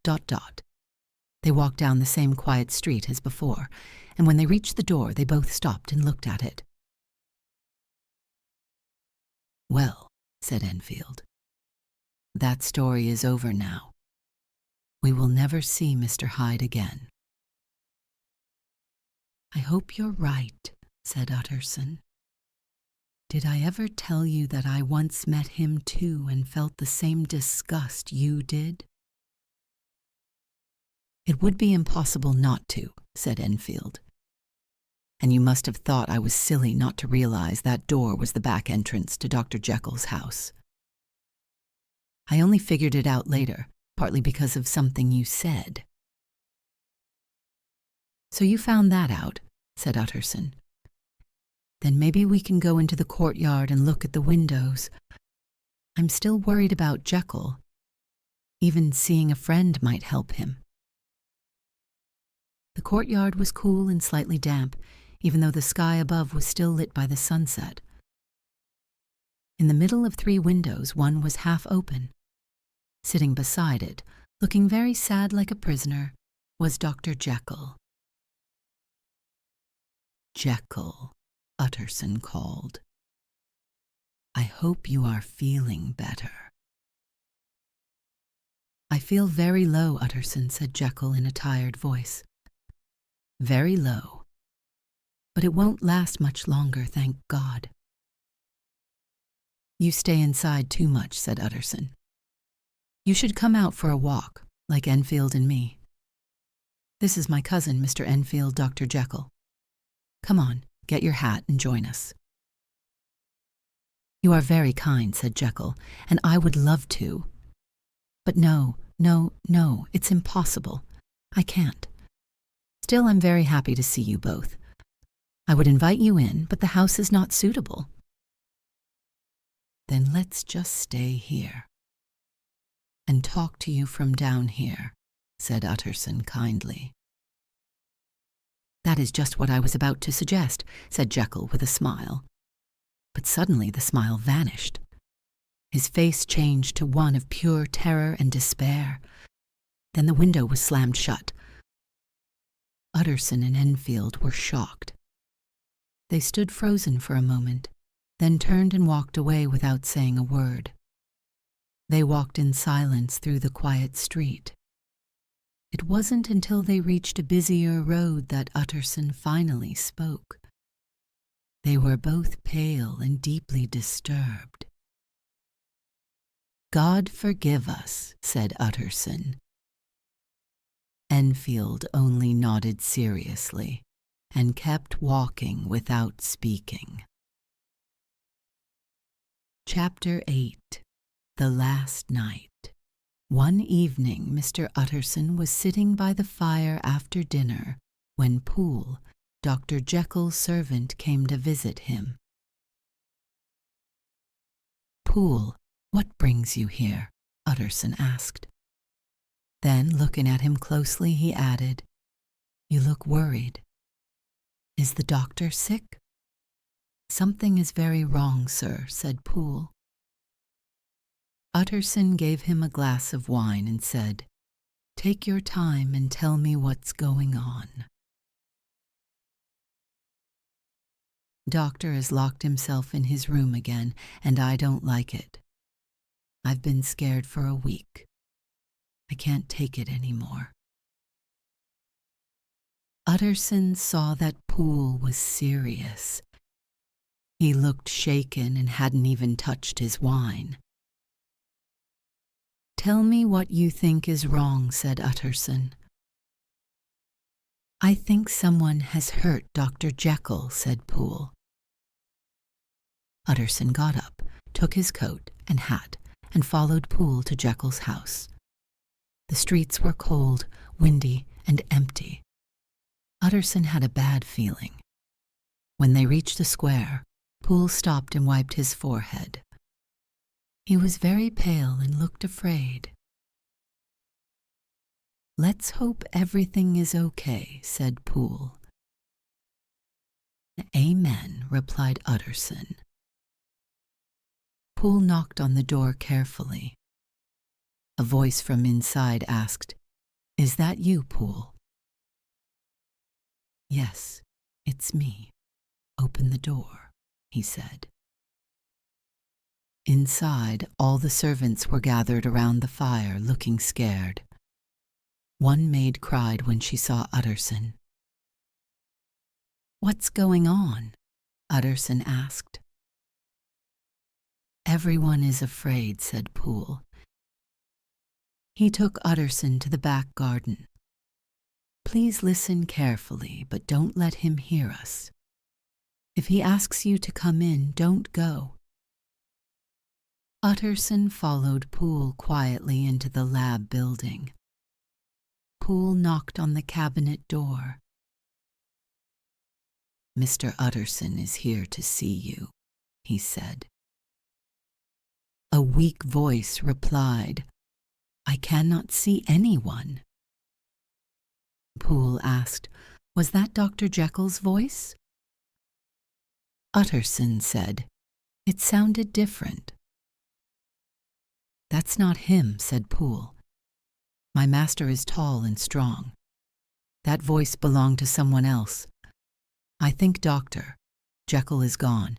They walked down the same quiet street as before, and when they reached the door, they both stopped and looked at it. Well, said Enfield, that story is over now. We will never see Mr. Hyde again. I hope you're right, said Utterson. Did I ever tell you that I once met him too and felt the same disgust you did? It would be impossible not to, said Enfield. And you must have thought I was silly not to realize that door was the back entrance to Dr. Jekyll's house. I only figured it out later, partly because of something you said. So you found that out, said Utterson. Then maybe we can go into the courtyard and look at the windows. I'm still worried about Jekyll. Even seeing a friend might help him. The courtyard was cool and slightly damp, even though the sky above was still lit by the sunset. In the middle of 3 windows, one was half open. Sitting beside it, looking very sad like a prisoner, was Dr. Jekyll. Jekyll, Utterson called. I hope you are feeling better. I feel very low, Utterson, said Jekyll in a tired voice. Very low. But it won't last much longer, thank God. You stay inside too much, said Utterson. You should come out for a walk, like Enfield and me. This is my cousin, Mr. Enfield, Dr. Jekyll. Come on, get your hat and join us. You are very kind, said Jekyll, and I would love to. But no, it's impossible. I can't. Still, I'm very happy to see you both. I would invite you in, but the house is not suitable. Then let's just stay here and talk to you from down here, said Utterson kindly. That is just what I was about to suggest, said Jekyll with a smile. But suddenly the smile vanished. His face changed to one of pure terror and despair. Then the window was slammed shut. Utterson and Enfield were shocked. They stood frozen for a moment, then turned and walked away without saying a word. They walked in silence through the quiet street. It wasn't until they reached a busier road that Utterson finally spoke. They were both pale and deeply disturbed. God forgive us, said Utterson. Enfield only nodded seriously and kept walking without speaking. Chapter 8. The Last Night. One evening, Mr. Utterson was sitting by the fire after dinner when Poole, Dr. Jekyll's servant, came to visit him. Poole, what brings you here? Utterson asked. Then, looking at him closely, he added, You look worried. Is the doctor sick? Something is very wrong, sir, said Poole. Utterson gave him a glass of wine and said, Take your time and tell me what's going on. Doctor has locked himself in his room again, and I don't like it. I've been scared for a week. I can't take it anymore. Utterson saw that Poole was serious. He looked shaken and hadn't even touched his wine. Tell me what you think is wrong, said Utterson. I think someone has hurt Dr. Jekyll, said Poole. Utterson got up, took his coat and hat, and followed Poole to Jekyll's house. The streets were cold, windy, and empty. Utterson had a bad feeling. When they reached the square, Poole stopped and wiped his forehead. He was very pale and looked afraid. Let's hope everything is okay, said Poole. Amen, replied Utterson. Poole knocked on the door carefully. A voice from inside asked, Is that you, Poole? Yes, it's me. Open the door, he said. Inside, all the servants were gathered around the fire, looking scared. One maid cried when she saw Utterson. What's going on? Utterson asked. Everyone is afraid, said Poole. He took Utterson to the back garden. Please listen carefully, but don't let him hear us. If he asks you to come in, don't go. Utterson followed Poole quietly into the lab building. Poole knocked on the cabinet door. "Mr. Utterson is here to see you," he said. A weak voice replied, "I cannot see anyone." Poole asked, "Was that Dr. Jekyll's voice?" Utterson said, "It sounded different." "That's not him," said Poole. "My master is tall and strong. That voice belonged to someone else. I think Dr. Jekyll is gone,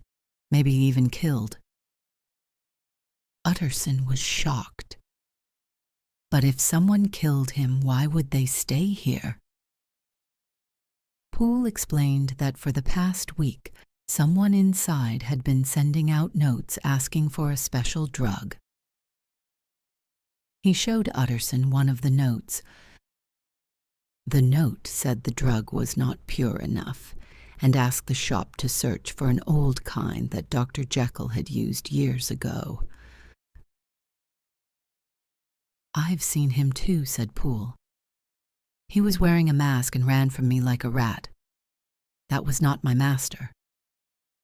maybe even killed." Utterson was shocked. But if someone killed him, why would they stay here? Poole explained that for the past week, someone inside had been sending out notes asking for a special drug. He showed Utterson one of the notes. The note said the drug was not pure enough, and asked the shop to search for an old kind that Dr. Jekyll had used years ago. "I've seen him too," said Poole. "He was wearing a mask and ran from me like a rat. That was not my master.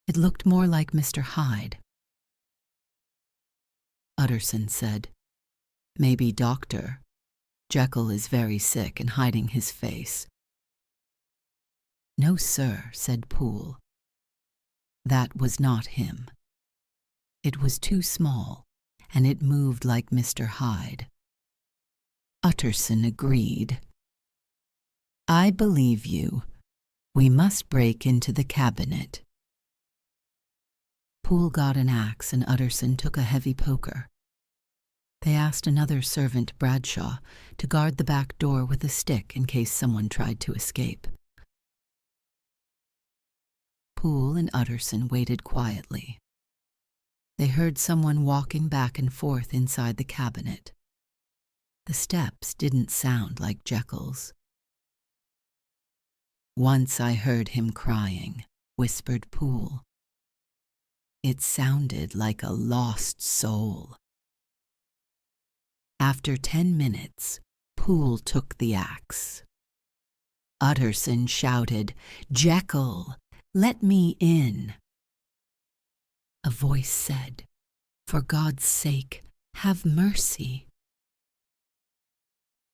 It looked more like Mr. Hyde." Utterson said, "Maybe Dr. Jekyll is very sick and hiding his face." "No, sir," said Poole. "That was not him. It was too small, and it moved like Mr. Hyde." Utterson agreed. "I believe you. We must break into the cabinet." Poole got an axe and Utterson took a heavy poker. They asked another servant, Bradshaw, to guard the back door with a stick in case someone tried to escape. Poole and Utterson waited quietly. They heard someone walking back and forth inside the cabinet. The steps didn't sound like Jekyll's. "Once I heard him crying," whispered Poole. "It sounded like a lost soul." After 10 minutes, Poole took the axe. Utterson shouted, "Jekyll, let me in." A voice said, "For God's sake, have mercy."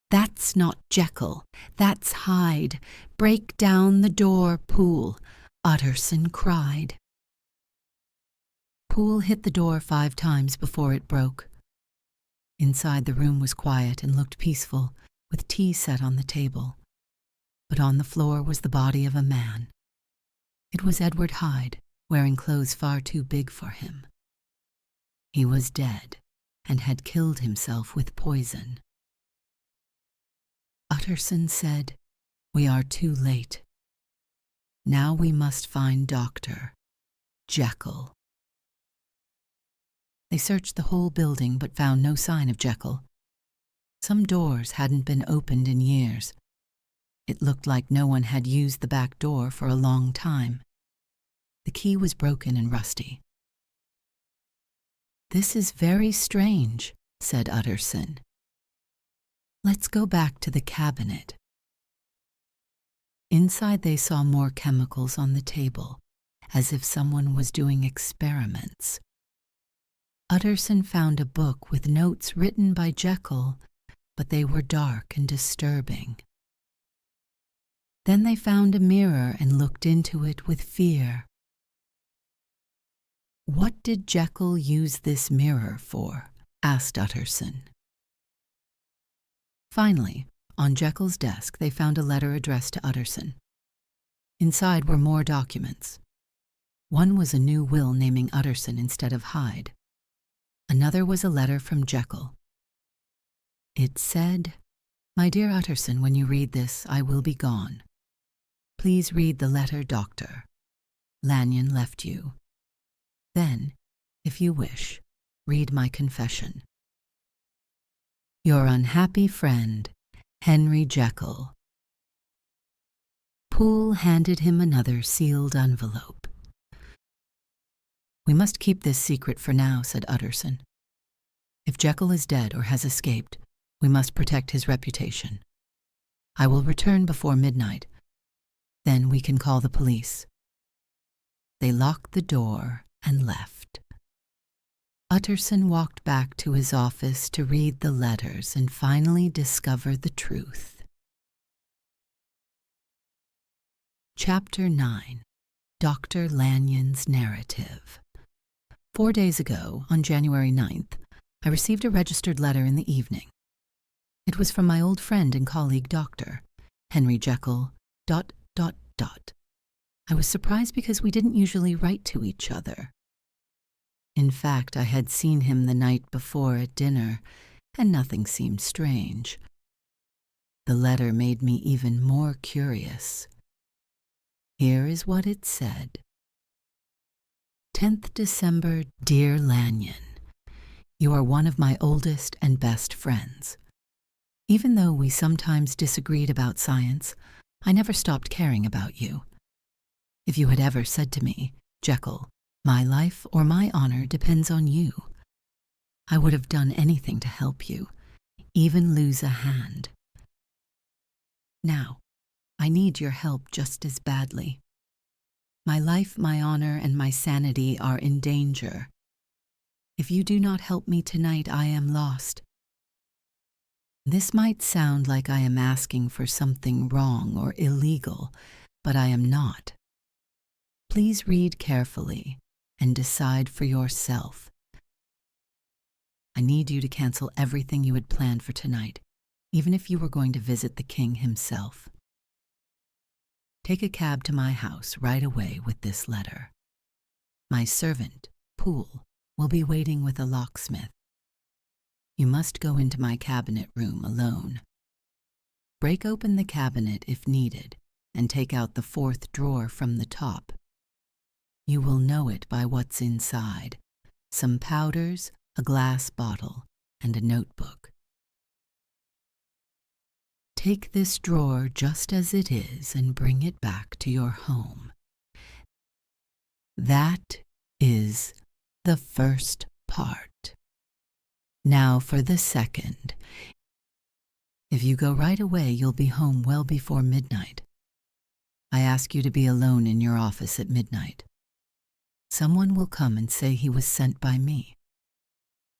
"That's not Jekyll, that's Hyde. Break down the door, Poole," Utterson cried. Poole hit the door 5 times before it broke. Inside, the room was quiet and looked peaceful, with tea set on the table. But on the floor was the body of a man. It was Edward Hyde, wearing clothes far too big for him. He was dead and had killed himself with poison. Utterson said, "We are too late. Now we must find Dr. Jekyll." They searched the whole building but found no sign of Jekyll. Some doors hadn't been opened in years. It looked like no one had used the back door for a long time. The key was broken and rusty. "This is very strange," said Utterson. "Let's go back to the cabinet." Inside, they saw more chemicals on the table, as if someone was doing experiments. Utterson found a book with notes written by Jekyll, but they were dark and disturbing. Then they found a mirror and looked into it with fear. "What did Jekyll use this mirror for?" asked Utterson. Finally, on Jekyll's desk, they found a letter addressed to Utterson. Inside were more documents. One was a new will naming Utterson instead of Hyde. Another was a letter from Jekyll. It said, "My dear Utterson, when you read this, I will be gone. Please read the letter Dr. Lanyon left you. Then, if you wish, read my confession. Your unhappy friend, Henry Jekyll." Poole handed him another sealed envelope. "We must keep this secret for now," said Utterson. "If Jekyll is dead or has escaped, we must protect his reputation. I will return before midnight. Then we can call the police. They locked the door and left. Utterson walked back to his office to read the letters and finally discover the truth. Chapter 9. Dr. Lanyon's Narrative. 4 days ago, on January 9th, I received a registered letter in the evening. It was from my old friend and colleague Dr. Henry Jekyll, ... I was surprised because we didn't usually write to each other. In fact, I had seen him the night before at dinner, and nothing seemed strange. The letter made me even more curious. Here is what it said. 10th December, dear Lanyon. You are one of my oldest and best friends. Even though we sometimes disagreed about science, I never stopped caring about you. If you had ever said to me, Jekyll, my life or my honor depends on you, I would have done anything to help you, even lose a hand. Now, I need your help just as badly. My life, my honor, and my sanity are in danger. If you do not help me tonight, I am lost. This might sound like I am asking for something wrong or illegal, but I am not. Please read carefully and decide for yourself. I need you to cancel everything you had planned for tonight, even if you were going to visit the king himself. Take a cab to my house right away with this letter. My servant, Poole, will be waiting with a locksmith. You must go into my cabinet room alone. Break open the cabinet if needed and take out the 4th drawer from the top. You will know it by what's inside: some powders, a glass bottle, and a notebook. Take this drawer just as it is and bring it back to your home. That is the first part. Now for the second. If you go right away, you'll be home well before midnight. I ask you to be alone in your office at midnight. Someone will come and say he was sent by me.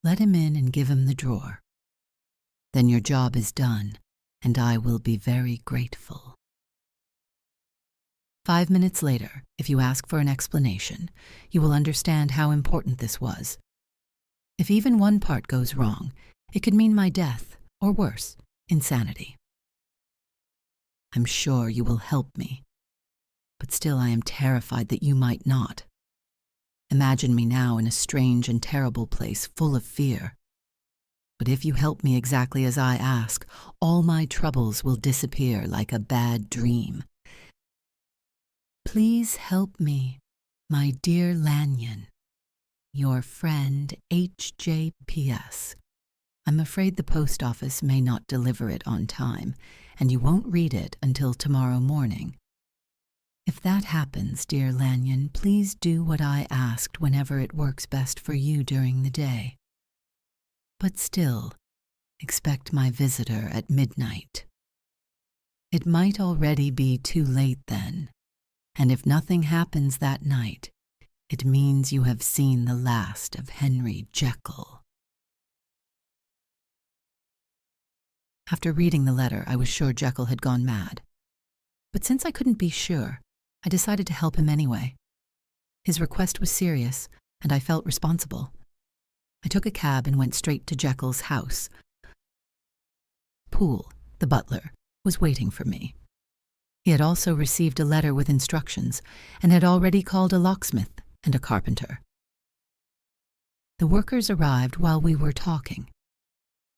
Let him in and give him the drawer. Then your job is done, and I will be very grateful. 5 minutes later, if you ask for an explanation, you will understand how important this was. If even one part goes wrong, it could mean my death, or worse, insanity. I'm sure you will help me, but still I am terrified that you might not. Imagine me now in a strange and terrible place full of fear. But if you help me exactly as I ask, all my troubles will disappear like a bad dream. Please help me, my dear Lanyon. Your friend, HJPS. I'm afraid the post office may not deliver it on time, and you won't read it until tomorrow morning. If that happens, dear Lanyon, please do what I asked whenever it works best for you during the day. But still, expect my visitor at midnight. It might already be too late then, and if nothing happens that night, it means you have seen the last of Henry Jekyll. After reading the letter, I was sure Jekyll had gone mad. But since I couldn't be sure, I decided to help him anyway. His request was serious, and I felt responsible. I took a cab and went straight to Jekyll's house. Poole, the butler, was waiting for me. He had also received a letter with instructions and had already called a locksmith and a carpenter. The workers arrived while we were talking.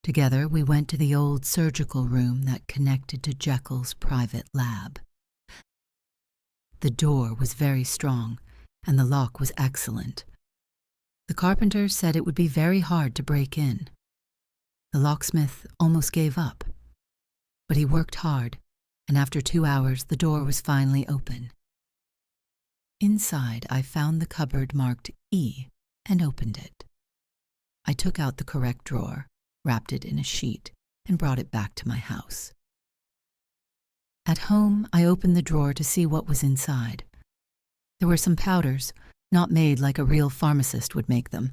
Together we went to the old surgical room that connected to Jekyll's private lab. The door was very strong, and the lock was excellent. The carpenter said it would be very hard to break in. The locksmith almost gave up, but he worked hard, and after 2 hours the door was finally open. Inside I found the cupboard marked E and opened it. I took out the correct drawer, wrapped it in a sheet, and brought it back to my house. At home, I opened the drawer to see what was inside. There were some powders, not made like a real pharmacist would make them,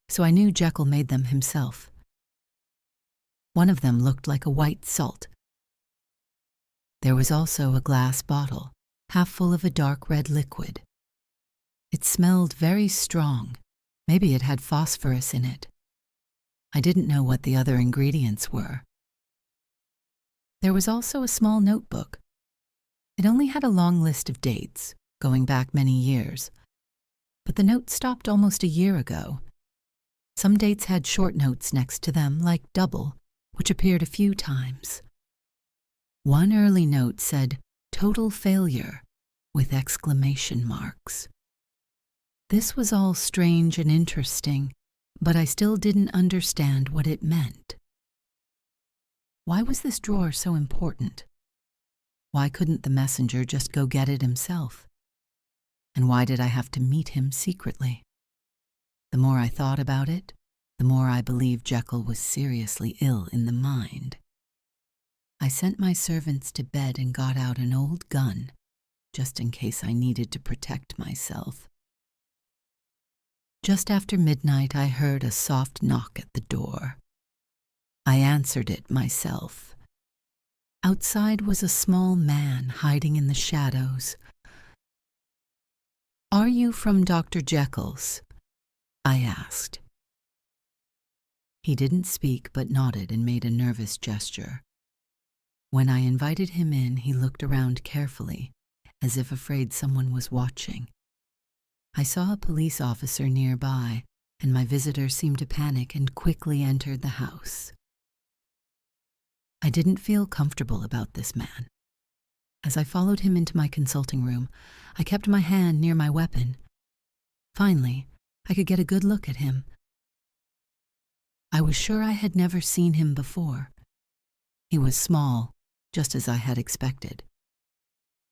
so I knew Jekyll made them himself. One of them looked like a white salt. There was also a glass bottle, half full of a dark red liquid. It smelled very strong. Maybe it had phosphorus in it. I didn't know what the other ingredients were. There was also a small notebook. It only had a long list of dates, going back many years. But the note stopped almost a year ago. Some dates had short notes next to them, like double, which appeared a few times. One early note said, "Total failure," with exclamation marks. This was all strange and interesting, but I still didn't understand what it meant. Why was this drawer so important? Why couldn't the messenger just go get it himself? And why did I have to meet him secretly? The more I thought about it, the more I believed Jekyll was seriously ill in the mind. I sent my servants to bed and got out an old gun, just in case I needed to protect myself. Just after midnight, I heard a soft knock at the door. I answered it myself. Outside was a small man hiding in the shadows. "Are you from Dr. Jekyll's?" I asked. He didn't speak but nodded and made a nervous gesture. When I invited him in, he looked around carefully, as if afraid someone was watching. I saw a police officer nearby, and my visitor seemed to panic and quickly entered the house. I didn't feel comfortable about this man. As I followed him into my consulting room, I kept my hand near my weapon. Finally, I could get a good look at him. I was sure I had never seen him before. He was small, just as I had expected.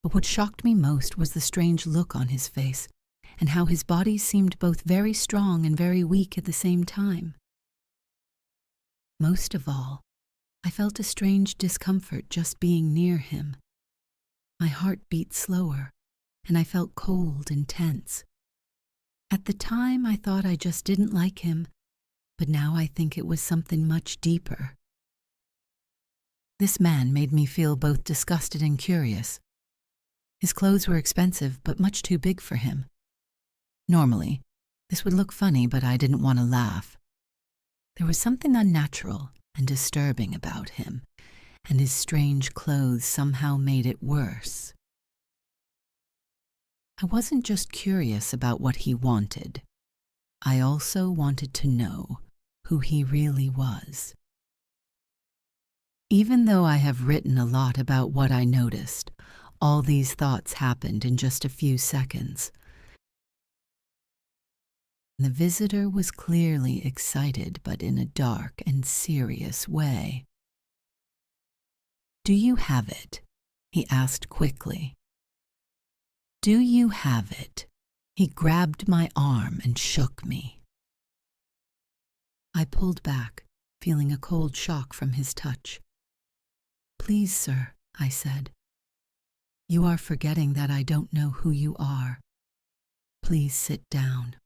But what shocked me most was the strange look on his face, and how his body seemed both very strong and very weak at the same time. Most of all, I felt a strange discomfort just being near him. My heart beat slower, and I felt cold and tense. At the time, I thought I just didn't like him, but now I think it was something much deeper. This man made me feel both disgusted and curious. His clothes were expensive, but much too big for him. Normally, this would look funny, but I didn't want to laugh. There was something unnatural and disturbing about him, and his strange clothes somehow made it worse. I wasn't just curious about what he wanted. I also wanted to know who he really was. Even though I have written a lot about what I noticed, all these thoughts happened in just a few seconds. The visitor was clearly excited, but in a dark and serious way. "Do you have it?" he asked quickly. "Do you have it?" He grabbed my arm and shook me. I pulled back, feeling a cold shock from his touch. "Please, sir," I said. "You are forgetting that I don't know who you are. Please sit down."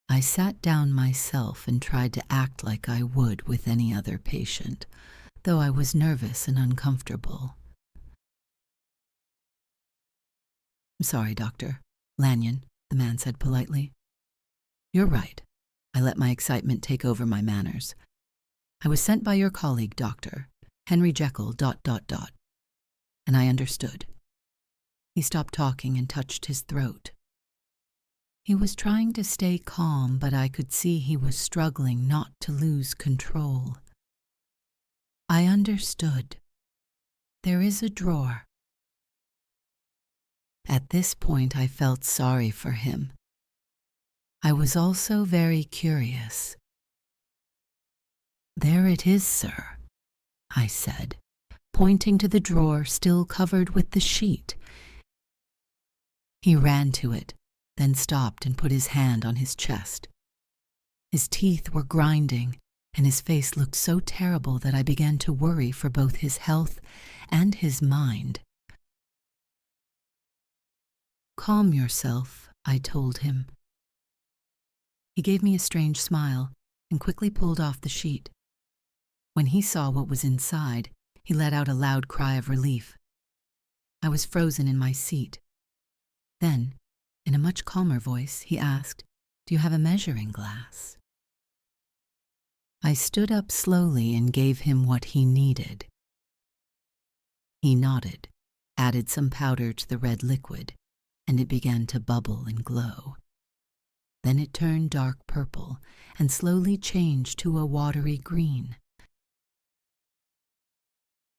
I sat down myself and tried to act like I would with any other patient, though I was nervous and uncomfortable. "I'm sorry, Doctor. Lanyon," the man said politely. "You're right. I let my excitement take over my manners. I was sent by your colleague, Doctor, Henry Jekyll, ... And I understood." He stopped talking and touched his throat. He was trying to stay calm, but I could see he was struggling not to lose control. I understood. There is a drawer. At this point, I felt sorry for him. I was also very curious. "There it is, sir," I said, pointing to the drawer still covered with the sheet. He ran to it, then stopped and put his hand on his chest. His teeth were grinding, and his face looked so terrible that I began to worry for both his health and his mind. Calm yourself, I told him. He gave me a strange smile and quickly pulled off the sheet. When he saw what was inside, he let out a loud cry of relief. I was frozen in my seat. Then, in a much calmer voice, he asked, "Do you have a measuring glass?" I stood up slowly and gave him what he needed. He nodded, added some powder to the red liquid, and it began to bubble and glow. Then it turned dark purple and slowly changed to a watery green.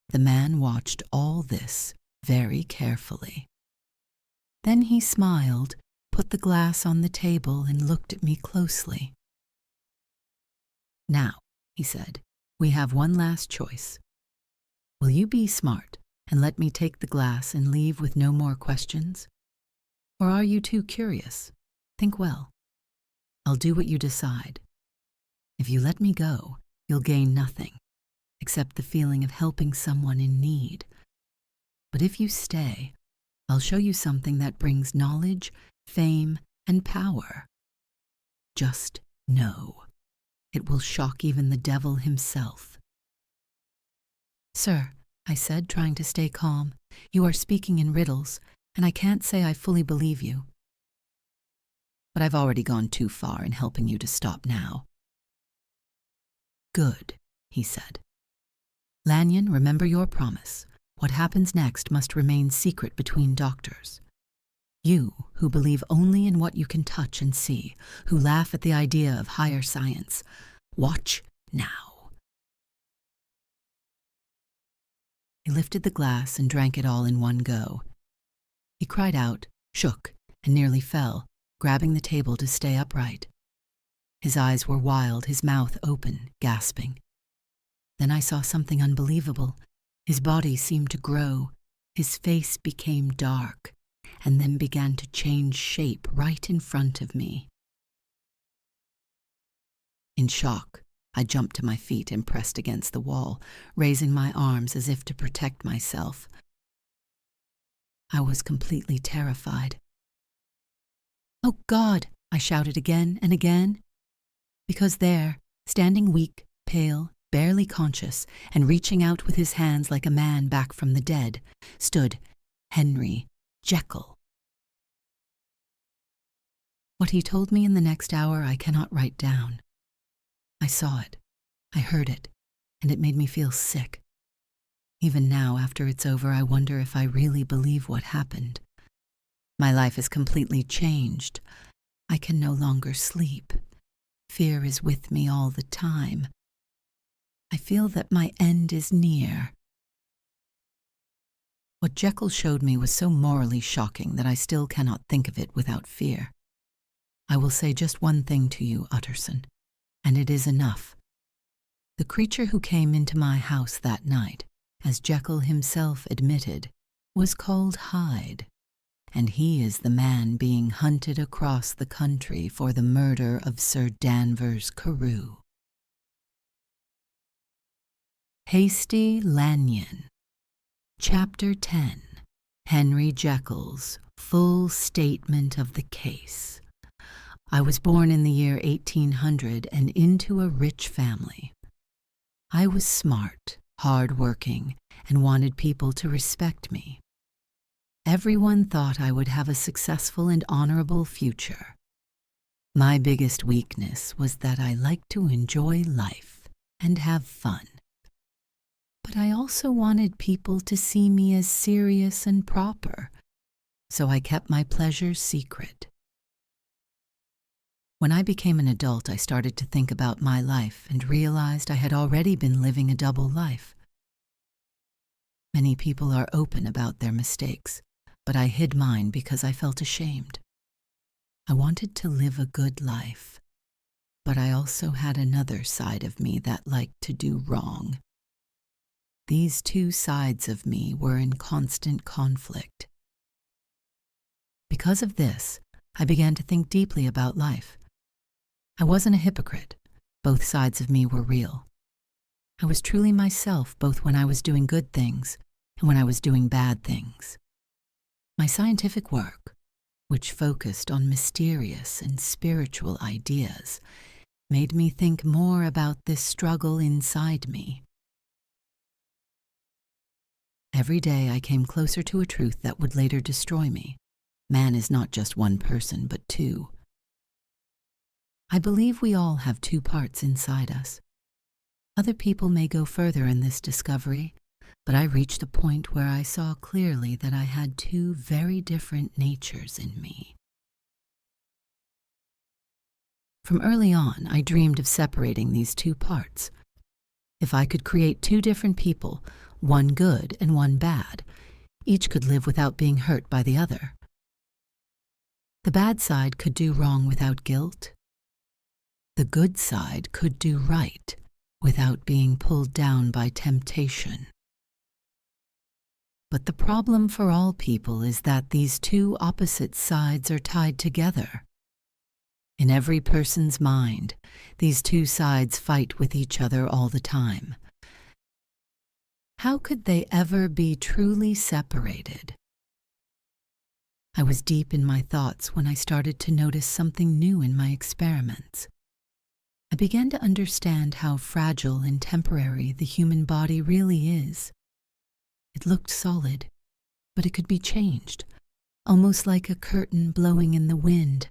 The man watched all this very carefully. Then he smiled, put the glass on the table, and looked at me closely. "Now," he said, "we have one last choice. Will you be smart and let me take the glass and leave with no more questions? Or are you too curious? Think well. I'll do what you decide. If you let me go, you'll gain nothing, except the feeling of helping someone in need. But if you stay, I'll show you something that brings knowledge, fame, and power. Just know. It will shock even the devil himself." "Sir," I said, trying to stay calm, "you are speaking in riddles, and I can't say I fully believe you. But I've already gone too far in helping you to stop now." "Good," he said. "Lanyon, remember your promise. What happens next must remain secret between doctors. You, who believe only in what you can touch and see, who laugh at the idea of higher science, watch now." He lifted the glass and drank it all in one go. He cried out, shook, and nearly fell, grabbing the table to stay upright. His eyes were wild, his mouth open, gasping. Then I saw something unbelievable. His body seemed to grow. His face became dark, and then began to change shape right in front of me. In shock, I jumped to my feet and pressed against the wall, raising my arms as if to protect myself. I was completely terrified. "Oh God!" I shouted again and again. Because there, standing weak, pale, barely conscious, and reaching out with his hands like a man back from the dead, stood Henry Jekyll. What he told me in the next hour I cannot write down. I saw it, I heard it, and it made me feel sick. Even now, after it's over, I wonder if I really believe what happened. My life is completely changed. I can no longer sleep. Fear is with me all the time. I feel that my end is near. What Jekyll showed me was so morally shocking that I still cannot think of it without fear. I will say just one thing to you, Utterson, and it is enough. The creature who came into my house that night, as Jekyll himself admitted, was called Hyde, and he is the man being hunted across the country for the murder of Sir Danvers Carew. Hasty Lanyon. Chapter 10. Henry Jekyll's Full Statement of the Case. I was born in the year 1800 and into a rich family. I was smart, hard-working, and wanted people to respect me. Everyone thought I would have a successful and honorable future. My biggest weakness was that I liked to enjoy life and have fun. But I also wanted people to see me as serious and proper, so I kept my pleasures secret. When I became an adult, I started to think about my life and realized I had already been living a double life. Many people are open about their mistakes, but I hid mine because I felt ashamed. I wanted to live a good life, but I also had another side of me that liked to do wrong. These two sides of me were in constant conflict. Because of this, I began to think deeply about life. I wasn't a hypocrite. Both sides of me were real. I was truly myself both when I was doing good things and when I was doing bad things. My scientific work, which focused on mysterious and spiritual ideas, made me think more about this struggle inside me. Every day I came closer to a truth that would later destroy me. Man is not just one person, but two. I believe we all have two parts inside us. Other people may go further in this discovery, but I reached a point where I saw clearly that I had two very different natures in me. From early on, I dreamed of separating these two parts. If I could create two different people, one good and one bad, each could live without being hurt by the other. The bad side could do wrong without guilt. The good side could do right without being pulled down by temptation. But the problem for all people is that these two opposite sides are tied together. In every person's mind, these two sides fight with each other all the time. How could they ever be truly separated? I was deep in my thoughts when I started to notice something new in my experiments. I began to understand how fragile and temporary the human body really is. It looked solid, but it could be changed, almost like a curtain blowing in the wind.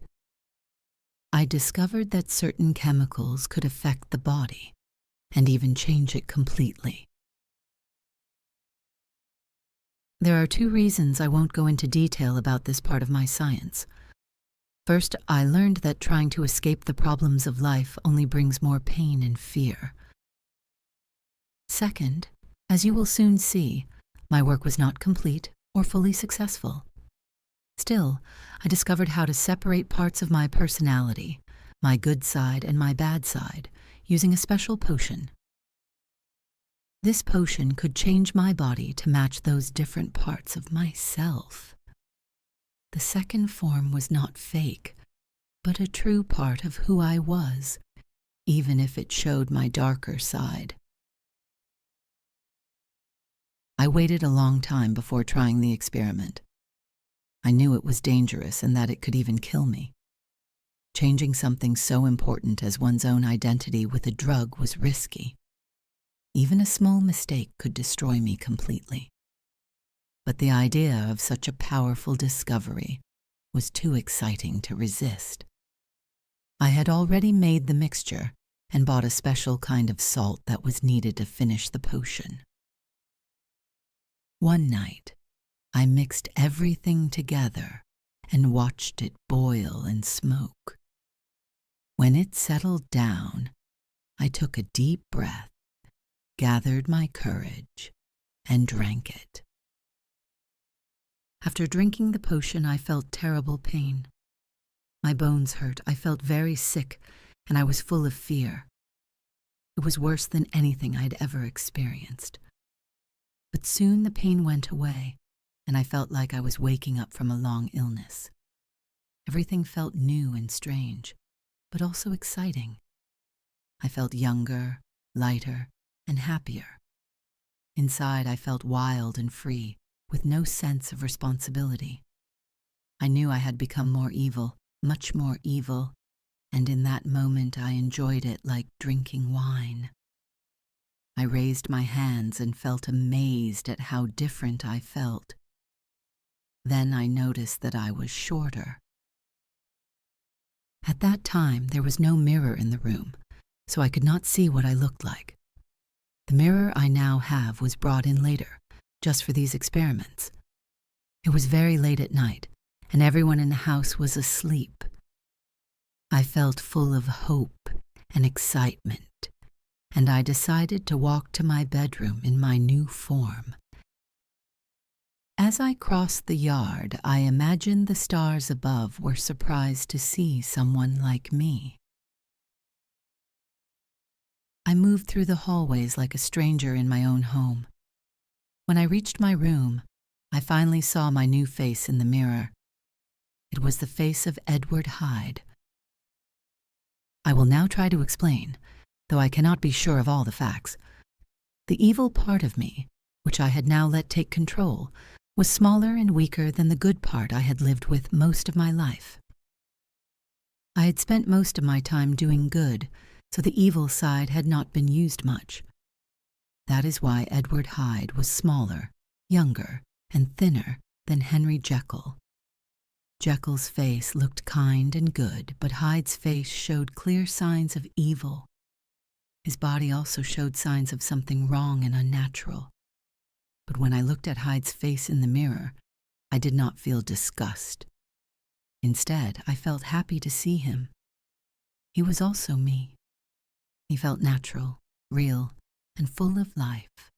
I discovered that certain chemicals could affect the body and even change it completely. There are two reasons I won't go into detail about this part of my science. First, I learned that trying to escape the problems of life only brings more pain and fear. Second, as you will soon see, my work was not complete or fully successful. Still, I discovered how to separate parts of my personality, my good side and my bad side, using a special potion. This potion could change my body to match those different parts of myself. The second form was not fake, but a true part of who I was, even if it showed my darker side. I waited a long time before trying the experiment. I knew it was dangerous and that it could even kill me. Changing something so important as one's own identity with a drug was risky. Even a small mistake could destroy me completely. But the idea of such a powerful discovery was too exciting to resist. I had already made the mixture and bought a special kind of salt that was needed to finish the potion. One night, I mixed everything together and watched it boil and smoke. When it settled down, I took a deep breath, gathered my courage, and drank it. After drinking the potion, I felt terrible pain. My bones hurt, I felt very sick, and I was full of fear. It was worse than anything I'd ever experienced. But soon the pain went away, and I felt like I was waking up from a long illness. Everything felt new and strange, but also exciting. I felt younger, lighter, and happier. Inside, I felt wild and free, with no sense of responsibility. I knew I had become more evil, much more evil, and in that moment I enjoyed it like drinking wine. I raised my hands and felt amazed at how different I felt. Then I noticed that I was shorter. At that time, there was no mirror in the room, so I could not see what I looked like. The mirror I now have was brought in later, just for these experiments. It was very late at night, and everyone in the house was asleep. I felt full of hope and excitement, and I decided to walk to my bedroom in my new form. As I crossed the yard, I imagined the stars above were surprised to see someone like me. I moved through the hallways like a stranger in my own home. When I reached my room, I finally saw my new face in the mirror. It was the face of Edward Hyde. I will now try to explain, though I cannot be sure of all the facts. The evil part of me, which I had now let take control, was smaller and weaker than the good part I had lived with most of my life. I had spent most of my time doing good, so the evil side had not been used much. That is why Edward Hyde was smaller, younger, and thinner than Henry Jekyll. Jekyll's face looked kind and good, but Hyde's face showed clear signs of evil. His body also showed signs of something wrong and unnatural. But when I looked at Hyde's face in the mirror, I did not feel disgust. Instead, I felt happy to see him. He was also me. He felt natural, real, and full of life.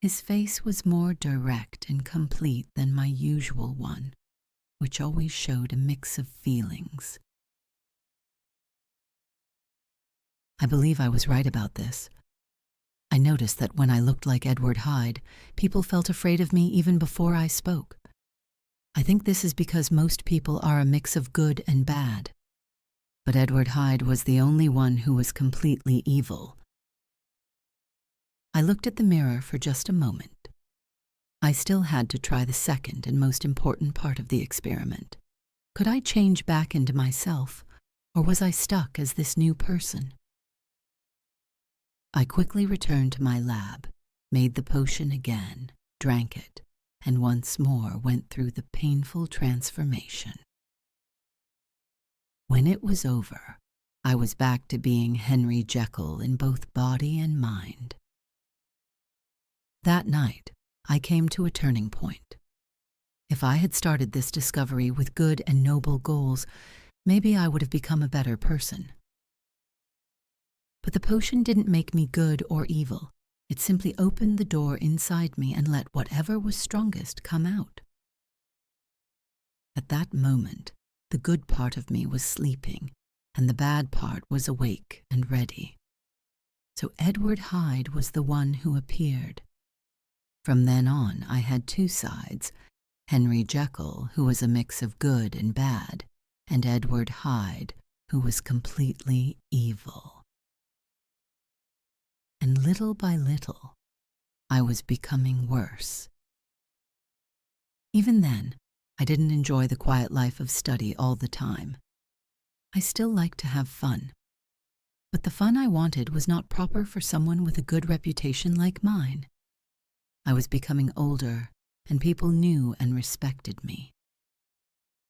His face was more direct and complete than my usual one, which always showed a mix of feelings. I believe I was right about this. I noticed that when I looked like Edward Hyde, people felt afraid of me even before I spoke. I think this is because most people are a mix of good and bad. But Edward Hyde was the only one who was completely evil. I looked at the mirror for just a moment. I still had to try the second and most important part of the experiment. Could I change back into myself, or was I stuck as this new person? I quickly returned to my lab, made the potion again, drank it, and once more went through the painful transformation. When it was over, I was back to being Henry Jekyll in both body and mind. That night, I came to a turning point. If I had started this discovery with good and noble goals, maybe I would have become a better person. But the potion didn't make me good or evil. It simply opened the door inside me and let whatever was strongest come out. At that moment, the good part of me was sleeping, and the bad part was awake and ready. So Edward Hyde was the one who appeared. From then on, I had two sides, Henry Jekyll, who was a mix of good and bad, and Edward Hyde, who was completely evil. And little by little, I was becoming worse. Even then, I didn't enjoy the quiet life of study all the time. I still liked to have fun. But the fun I wanted was not proper for someone with a good reputation like mine. I was becoming older, and people knew and respected me.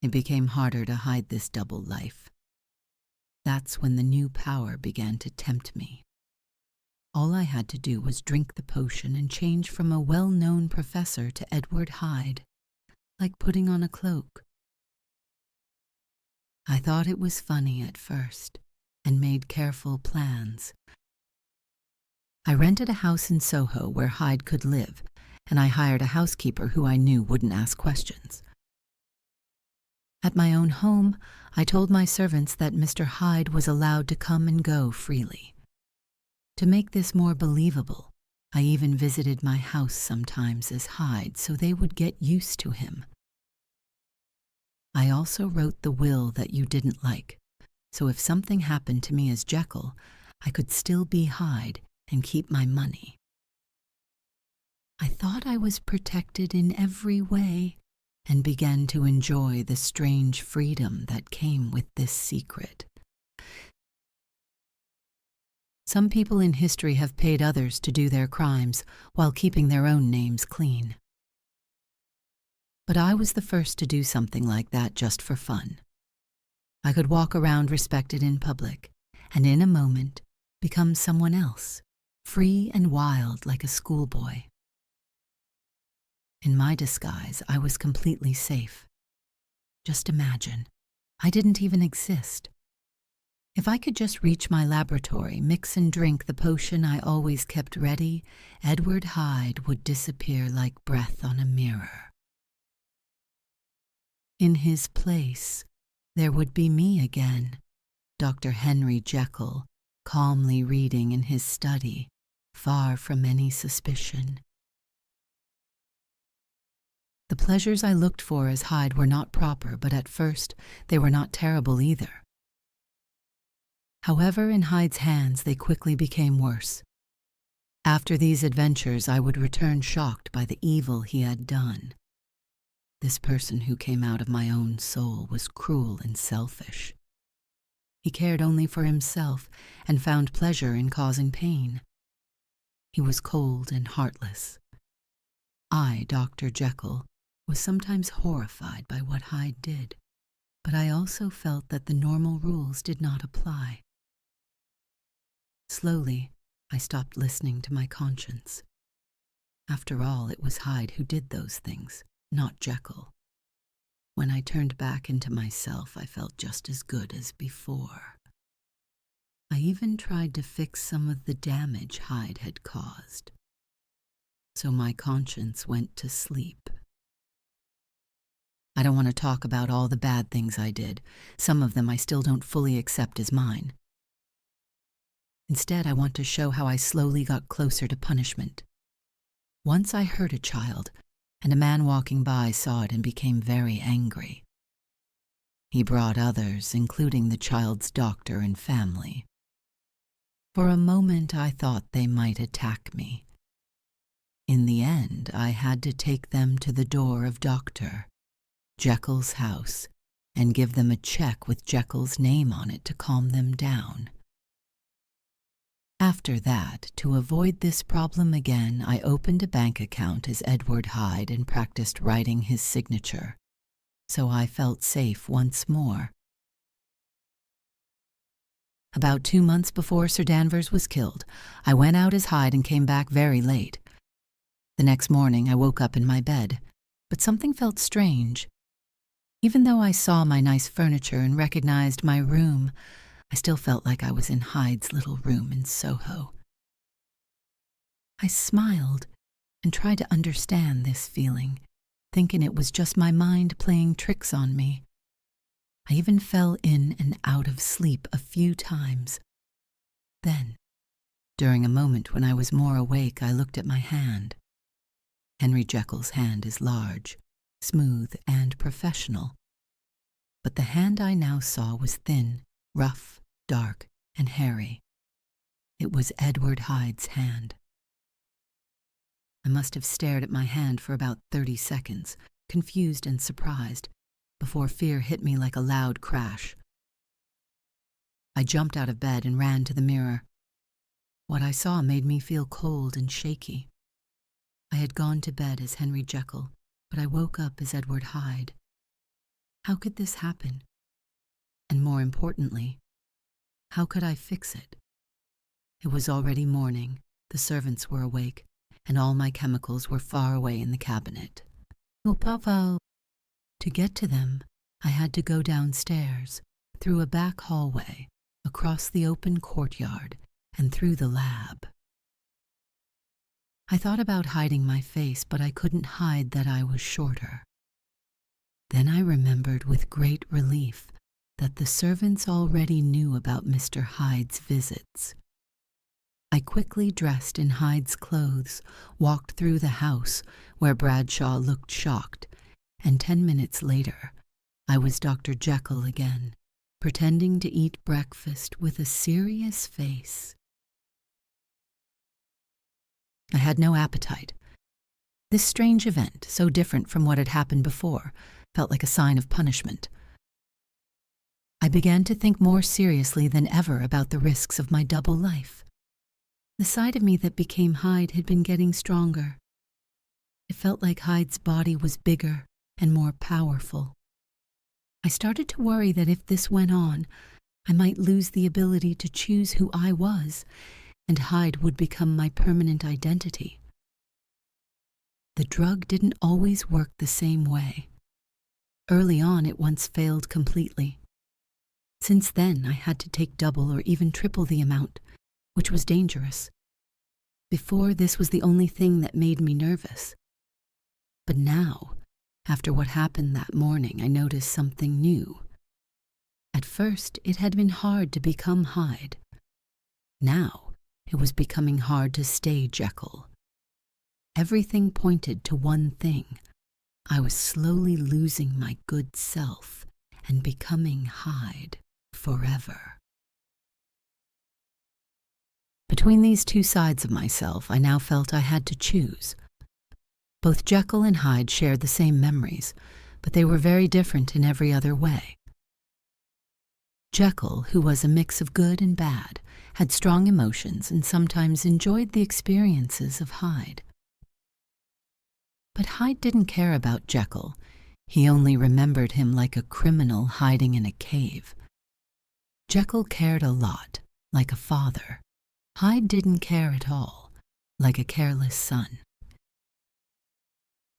It became harder to hide this double life. That's when the new power began to tempt me. All I had to do was drink the potion and change from a well-known professor to Edward Hyde, like putting on a cloak. I thought it was funny at first, and made careful plans. I rented a house in Soho where Hyde could live, and I hired a housekeeper who I knew wouldn't ask questions. At my own home, I told my servants that Mr. Hyde was allowed to come and go freely. To make this more believable, I even visited my house sometimes as Hyde so they would get used to him. I also wrote the will that you didn't like, so if something happened to me as Jekyll, I could still be Hyde and keep my money. I thought I was protected in every way and began to enjoy the strange freedom that came with this secret. Some people in history have paid others to do their crimes while keeping their own names clean. But I was the first to do something like that just for fun. I could walk around respected in public, and in a moment become someone else, free and wild like a schoolboy. In my disguise, I was completely safe. Just imagine, I didn't even exist. If I could just reach my laboratory, mix and drink the potion I always kept ready, Edward Hyde would disappear like breath on a mirror. In his place, there would be me again, Dr. Henry Jekyll, calmly reading in his study, far from any suspicion. The pleasures I looked for as Hyde were not proper, but at first they were not terrible either. However, in Hyde's hands they quickly became worse. After these adventures, I would return shocked by the evil he had done. This person who came out of my own soul was cruel and selfish. He cared only for himself and found pleasure in causing pain. He was cold and heartless. I, Dr. Jekyll, was sometimes horrified by what Hyde did, but I also felt that the normal rules did not apply. Slowly, I stopped listening to my conscience. After all, it was Hyde who did those things, not Jekyll. When I turned back into myself, I felt just as good as before. I even tried to fix some of the damage Hyde had caused. So my conscience went to sleep. I don't want to talk about all the bad things I did. Some of them I still don't fully accept as mine. Instead, I want to show how I slowly got closer to punishment. Once I hurt a child, and a man walking by saw it and became very angry. He brought others, including the child's doctor and family. For a moment, I thought they might attack me. In the end, I had to take them to the door of Dr. Jekyll's house and give them a check with Jekyll's name on it to calm them down. After that, to avoid this problem again, I opened a bank account as Edward Hyde and practiced writing his signature, so I felt safe once more. About 2 months before Sir Danvers was killed, I went out as Hyde and came back very late. The next morning, I woke up in my bed, but something felt strange. Even though I saw my nice furniture and recognized my room, I still felt like I was in Hyde's little room in Soho. I smiled and tried to understand this feeling, thinking it was just my mind playing tricks on me. I even fell in and out of sleep a few times. Then, during a moment when I was more awake, I looked at my hand. Henry Jekyll's hand is large, smooth, and professional. But the hand I now saw was thin, rough, dark, and hairy. It was Edward Hyde's hand. I must have stared at my hand for about 30 seconds, confused and surprised, before fear hit me like a loud crash. I jumped out of bed and ran to the mirror. What I saw made me feel cold and shaky. I had gone to bed as Henry Jekyll, but I woke up as Edward Hyde. How could this happen? And more importantly, how could I fix it? It was already morning, the servants were awake, and all my chemicals were far away in the cabinet. Oh, Papa! To get to them, I had to go downstairs, through a back hallway, across the open courtyard, and through the lab. I thought about hiding my face, but I couldn't hide that I was shorter. Then I remembered with great relief that the servants already knew about Mr. Hyde's visits. I quickly dressed in Hyde's clothes, walked through the house, where Bradshaw looked shocked, and 10 minutes later, I was Dr. Jekyll again, pretending to eat breakfast with a serious face. I had no appetite. This strange event, so different from what had happened before, felt like a sign of punishment. I began to think more seriously than ever about the risks of my double life. The side of me that became Hyde had been getting stronger. It felt like Hyde's body was bigger and more powerful. I started to worry that if this went on, I might lose the ability to choose who I was, and Hyde would become my permanent identity. The drug didn't always work the same way. Early on, it once failed completely. Since then, I had to take double or even triple the amount, which was dangerous. Before, this was the only thing that made me nervous. But now, after what happened that morning, I noticed something new. At first, it had been hard to become Hyde. Now, it was becoming hard to stay Jekyll. Everything pointed to one thing. I was slowly losing my good self and becoming Hyde forever. Between these two sides of myself, I now felt I had to choose. Both Jekyll and Hyde shared the same memories, but they were very different in every other way. Jekyll, who was a mix of good and bad, had strong emotions and sometimes enjoyed the experiences of Hyde. But Hyde didn't care about Jekyll. He only remembered him like a criminal hiding in a cave. Jekyll cared a lot, like a father. Hyde didn't care at all, like a careless son.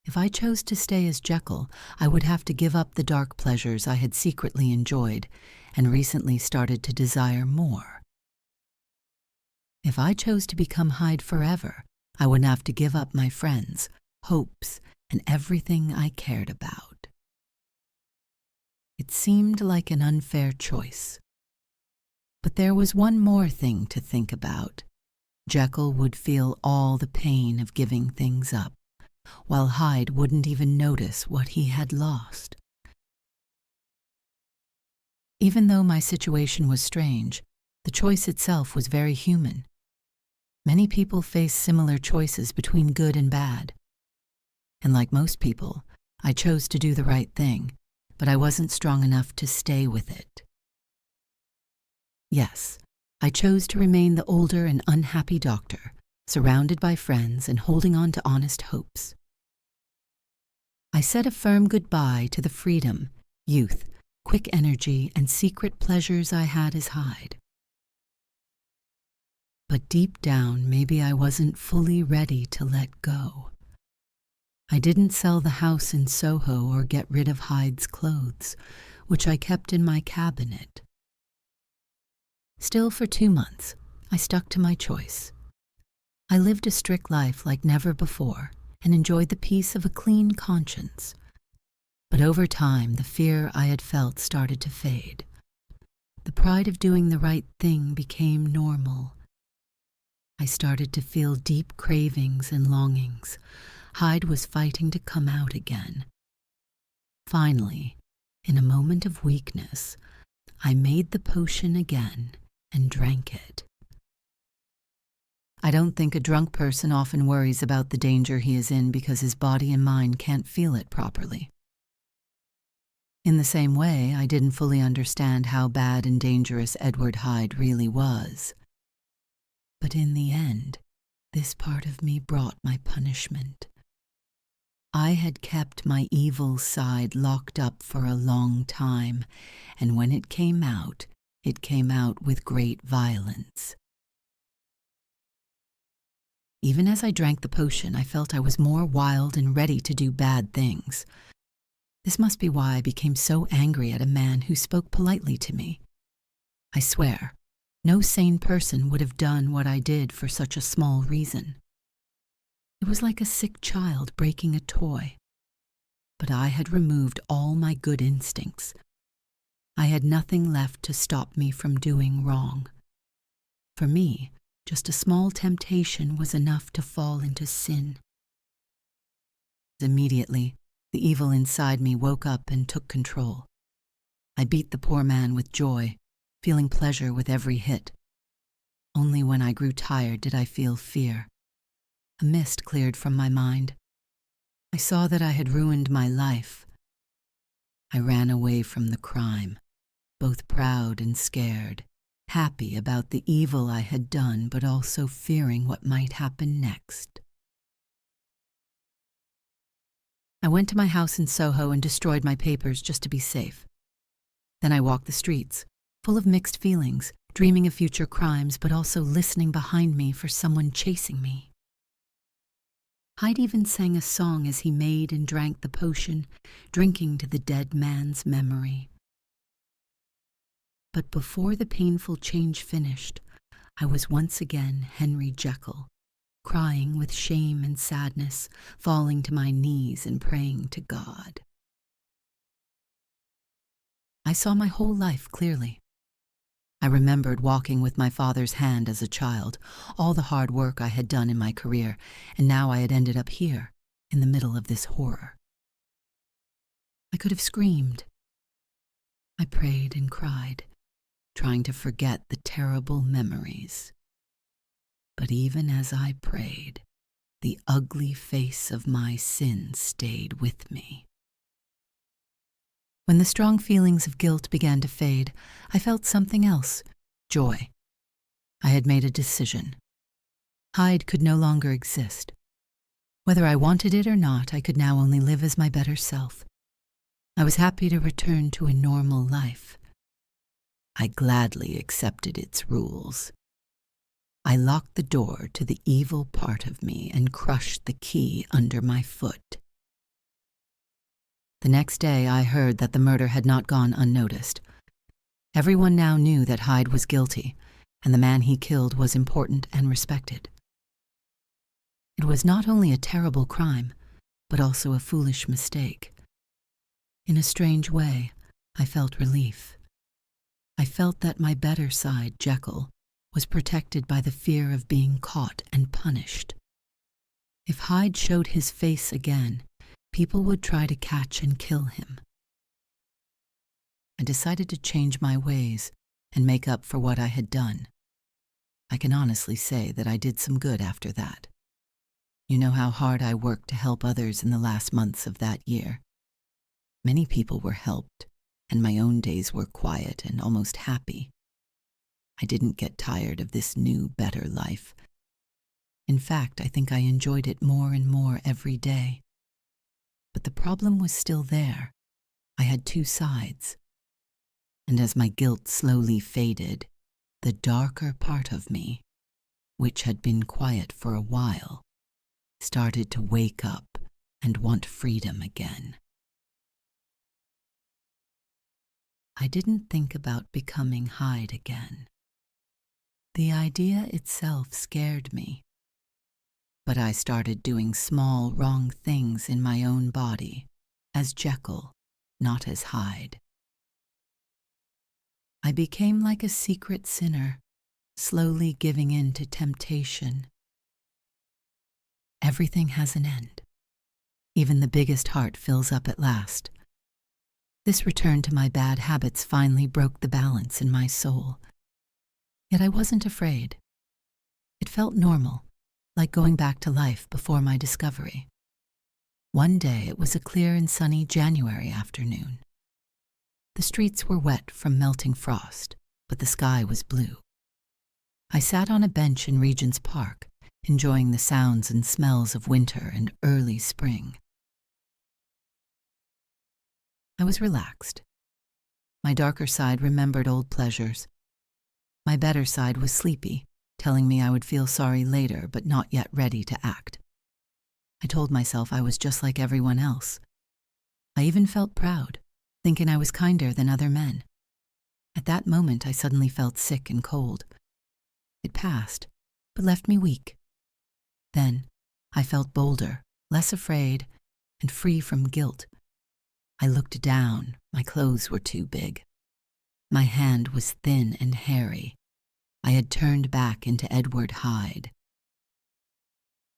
If I chose to stay as Jekyll, I would have to give up the dark pleasures I had secretly enjoyed and recently started to desire more. If I chose to become Hyde forever, I would have to give up my friends, hopes, and everything I cared about. It seemed like an unfair choice. But there was one more thing to think about. Jekyll would feel all the pain of giving things up, while Hyde wouldn't even notice what he had lost. Even though my situation was strange, the choice itself was very human. Many people face similar choices between good and bad. And like most people, I chose to do the right thing, but I wasn't strong enough to stay with it. Yes, I chose to remain the older and unhappy doctor, surrounded by friends and holding on to honest hopes. I said a firm goodbye to the freedom, youth, quick energy, and secret pleasures I had as Hyde. But deep down, maybe I wasn't fully ready to let go. I didn't sell the house in Soho or get rid of Hyde's clothes, which I kept in my cabinet. Still, for 2 months, I stuck to my choice. I lived a strict life like never before and enjoyed the peace of a clean conscience. But over time, the fear I had felt started to fade. The pride of doing the right thing became normal. I started to feel deep cravings and longings. Hyde was fighting to come out again. Finally, in a moment of weakness, I made the potion again and drank it. I don't think a drunk person often worries about the danger he is in because his body and mind can't feel it properly. In the same way, I didn't fully understand how bad and dangerous Edward Hyde really was. But in the end, this part of me brought my punishment. I had kept my evil side locked up for a long time, and when it came out with great violence. Even as I drank the potion, I felt I was more wild and ready to do bad things. This must be why I became so angry at a man who spoke politely to me. I swear, no sane person would have done what I did for such a small reason. It was like a sick child breaking a toy. But I had removed all my good instincts. I had nothing left to stop me from doing wrong. For me, just a small temptation was enough to fall into sin. Immediately, the evil inside me woke up and took control. I beat the poor man with joy, feeling pleasure with every hit. Only when I grew tired did I feel fear. A mist cleared from my mind. I saw that I had ruined my life. I ran away from the crime, both proud and scared, happy about the evil I had done, but also fearing what might happen next. I went to my house in Soho and destroyed my papers just to be safe. Then I walked the streets, full of mixed feelings, dreaming of future crimes, but also listening behind me for someone chasing me. Hyde even sang a song as he made and drank the potion, drinking to the dead man's memory. But before the painful change finished, I was once again Henry Jekyll, crying with shame and sadness, falling to my knees and praying to God. I saw my whole life clearly. I remembered walking with my father's hand as a child, all the hard work I had done in my career, and now I had ended up here, in the middle of this horror. I could have screamed. I prayed and cried, trying to forget the terrible memories. But even as I prayed, the ugly face of my sin stayed with me. When the strong feelings of guilt began to fade, I felt something else, joy. I had made a decision. Hyde could no longer exist. Whether I wanted it or not, I could now only live as my better self. I was happy to return to a normal life. I gladly accepted its rules. I locked the door to the evil part of me and crushed the key under my foot. The next day I heard that the murder had not gone unnoticed. Everyone now knew that Hyde was guilty, and the man he killed was important and respected. It was not only a terrible crime, but also a foolish mistake. In a strange way, I felt relief. I felt that my better side, Jekyll, was protected by the fear of being caught and punished. If Hyde showed his face again, people would try to catch and kill him. I decided to change my ways and make up for what I had done. I can honestly say that I did some good after that. You know how hard I worked to help others in the last months of that year. Many people were helped, and my own days were quiet and almost happy. I didn't get tired of this new, better life. In fact, I think I enjoyed it more and more every day. But the problem was still there. I had two sides. And as my guilt slowly faded, the darker part of me, which had been quiet for a while, started to wake up and want freedom again. I didn't think about becoming Hyde again. The idea itself scared me. But I started doing small, wrong things in my own body, as Jekyll, not as Hyde. I became like a secret sinner, slowly giving in to temptation. Everything has an end. Even the biggest heart fills up at last. This return to my bad habits finally broke the balance in my soul. Yet I wasn't afraid. It felt normal, like going back to life before my discovery. One day it was a clear and sunny January afternoon. The streets were wet from melting frost, but the sky was blue. I sat on a bench in Regent's Park, enjoying the sounds and smells of winter and early spring. I was relaxed. My darker side remembered old pleasures. My better side was sleepy, telling me I would feel sorry later, but not yet ready to act. I told myself I was just like everyone else. I even felt proud, thinking I was kinder than other men. At that moment, I suddenly felt sick and cold. It passed, but left me weak. Then, I felt bolder, less afraid, and free from guilt. I looked down. My clothes were too big. My hand was thin and hairy. I had turned back into Edward Hyde.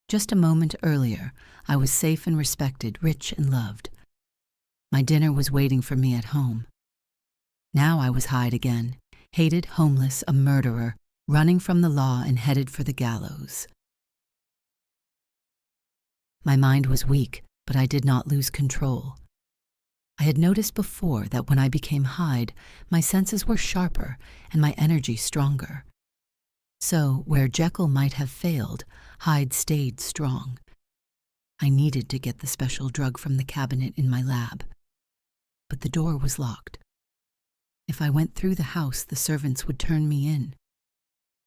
Just a moment earlier, I was safe and respected, rich and loved. My dinner was waiting for me at home. Now I was Hyde again, hated, homeless, a murderer, running from the law and headed for the gallows. My mind was weak, but I did not lose control. I had noticed before that when I became Hyde, my senses were sharper and my energy stronger. So, where Jekyll might have failed, Hyde stayed strong. I needed to get the special drug from the cabinet in my lab. But the door was locked. If I went through the house, the servants would turn me in.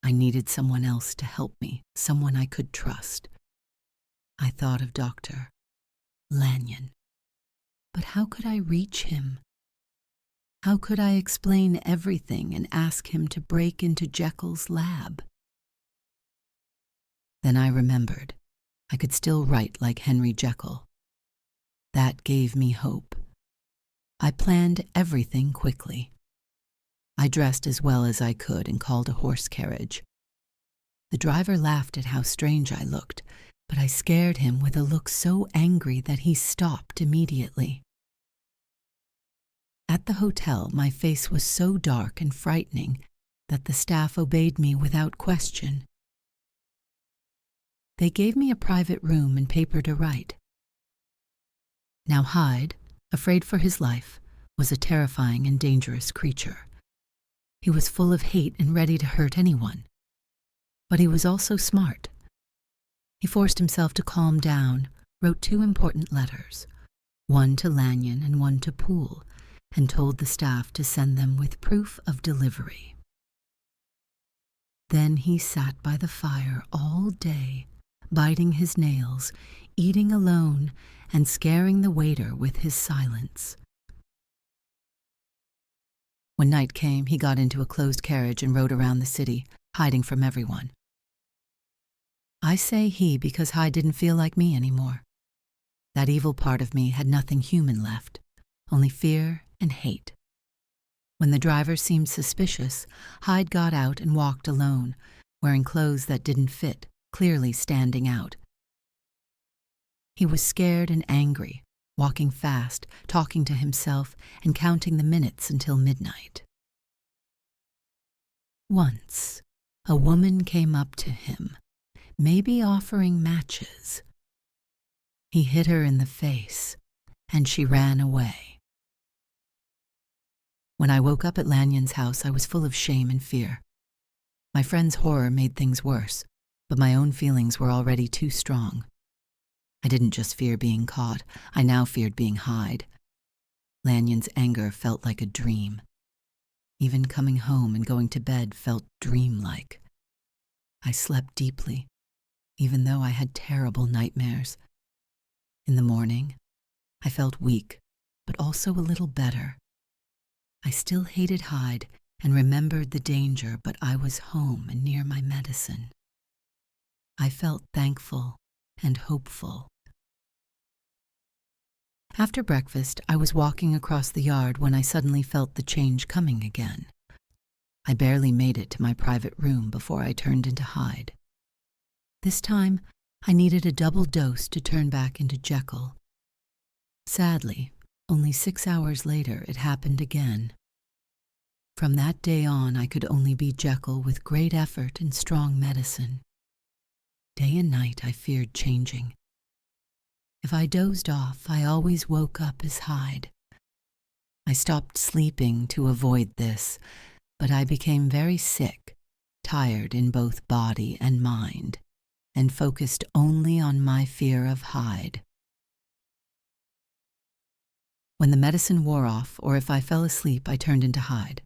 I needed someone else to help me, someone I could trust. I thought of Dr. Lanyon. But how could I reach him? How could I explain everything and ask him to break into Jekyll's lab? Then I remembered. I could still write like Henry Jekyll. That gave me hope. I planned everything quickly. I dressed as well as I could and called a horse carriage. The driver laughed at how strange I looked, but I scared him with a look so angry that he stopped immediately. At the hotel, my face was so dark and frightening that the staff obeyed me without question. They gave me a private room and paper to write. Now Hyde, afraid for his life, was a terrifying and dangerous creature. He was full of hate and ready to hurt anyone. But he was also smart. He forced himself to calm down, wrote 2 important letters, one to Lanyon and one to Poole, and told the staff to send them with proof of delivery. Then he sat by the fire all day, biting his nails, eating alone, and scaring the waiter with his silence. When night came, he got into a closed carriage and rode around the city, hiding from everyone. I say he because Hyde didn't feel like me anymore. That evil part of me had nothing human left, only fear and hate. When the driver seemed suspicious, Hyde got out and walked alone, wearing clothes that didn't fit, clearly standing out. He was scared and angry, walking fast, talking to himself, and counting the minutes until midnight. Once, a woman came up to him, maybe offering matches. He hit her in the face, and she ran away. When I woke up at Lanyon's house, I was full of shame and fear. My friend's horror made things worse, but my own feelings were already too strong. I didn't just fear being caught, I now feared being Hyde. Lanyon's anger felt like a dream. Even coming home and going to bed felt dreamlike. I slept deeply, even though I had terrible nightmares. In the morning, I felt weak, but also a little better. I still hated Hyde and remembered the danger, but I was home and near my medicine. I felt thankful and hopeful. After breakfast, I was walking across the yard when I suddenly felt the change coming again. I barely made it to my private room before I turned into Hyde. This time, I needed a double dose to turn back into Jekyll. Sadly, only 6 hours later, it happened again. From that day on, I could only be Jekyll with great effort and strong medicine. Day and night, I feared changing. If I dozed off, I always woke up as Hyde. I stopped sleeping to avoid this, but I became very sick, tired in both body and mind, and focused only on my fear of Hyde. When the medicine wore off, or if I fell asleep, I turned into Hyde.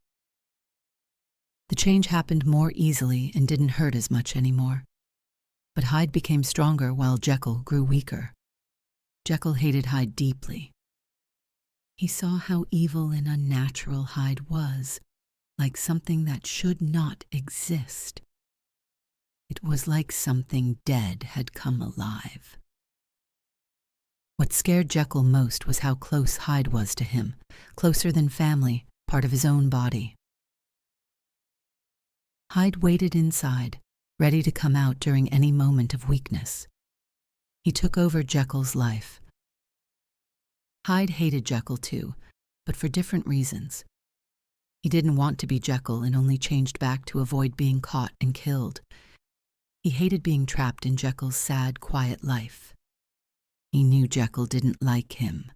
The change happened more easily and didn't hurt as much anymore. But Hyde became stronger while Jekyll grew weaker. Jekyll hated Hyde deeply. He saw how evil and unnatural Hyde was, like something that should not exist. It was like something dead had come alive. What scared Jekyll most was how close Hyde was to him, closer than family, part of his own body. Hyde waited inside, ready to come out during any moment of weakness. He took over Jekyll's life. Hyde hated Jekyll too, but for different reasons. He didn't want to be Jekyll and only changed back to avoid being caught and killed. He hated being trapped in Jekyll's sad, quiet life. He knew Jekyll didn't like him.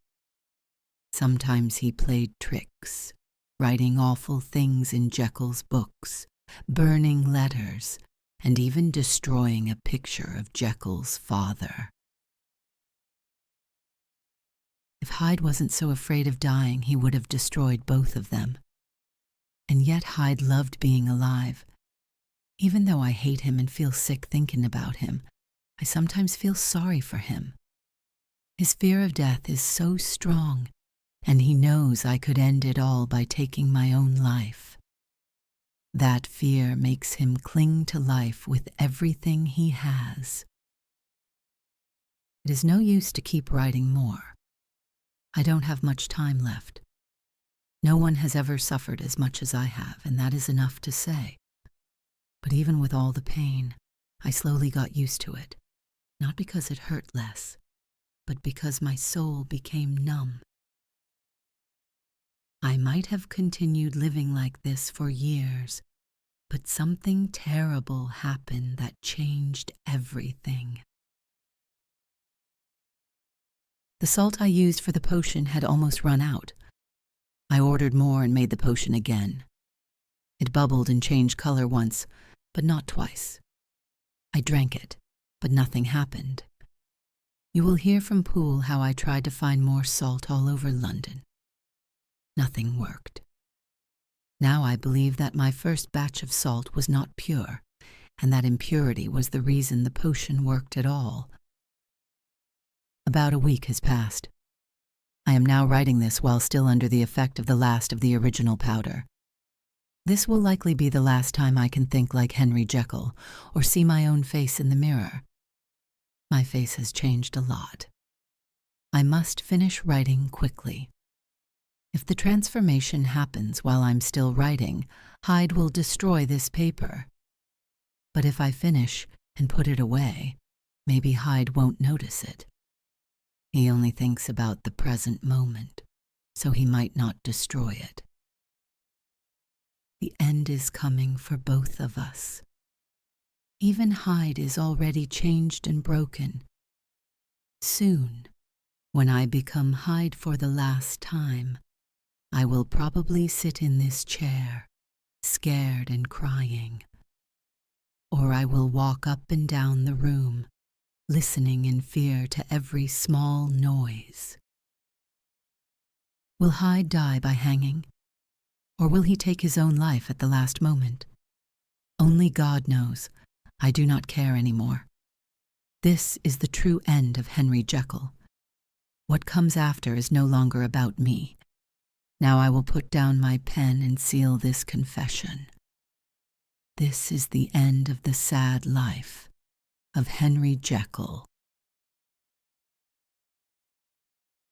Sometimes he played tricks, writing awful things in Jekyll's books, burning letters, and even destroying a picture of Jekyll's father. If Hyde wasn't so afraid of dying, he would have destroyed both of them. And yet Hyde loved being alive. Even though I hate him and feel sick thinking about him, I sometimes feel sorry for him. His fear of death is so strong, and he knows I could end it all by taking my own life. That fear makes him cling to life with everything he has. It is no use to keep writing more. I don't have much time left. No one has ever suffered as much as I have, and that is enough to say. But even with all the pain, I slowly got used to it, not because it hurt less, but because my soul became numb. I might have continued living like this for years, But something terrible happened that changed everything. The salt I used for the potion had almost run out. I ordered more and made the potion again. It bubbled and changed color once, but not twice. I drank it, but nothing happened. You will hear from Poole how I tried to find more salt all over London. Nothing worked. Now I believe that my first batch of salt was not pure, and that impurity was the reason the potion worked at all. About a week has passed. I am now writing this while still under the effect of the last of the original powder. This will likely be the last time I can think like Henry Jekyll or see my own face in the mirror. My face has changed a lot. I must finish writing quickly. If the transformation happens while I'm still writing, Hyde will destroy this paper. But if I finish and put it away, maybe Hyde won't notice it. He only thinks about the present moment, so he might not destroy it. The end is coming for both of us. Even Hyde is already changed and broken. Soon, when I become Hyde for the last time, I will probably sit in this chair, scared and crying. Or I will walk up and down the room, listening in fear to every small noise. Will Hyde die by hanging? Or will he take his own life at the last moment? Only God knows. I do not care anymore. This is the true end of Henry Jekyll. What comes after is no longer about me. Now I will put down my pen and seal this confession. This is the end of the sad life of Henry Jekyll.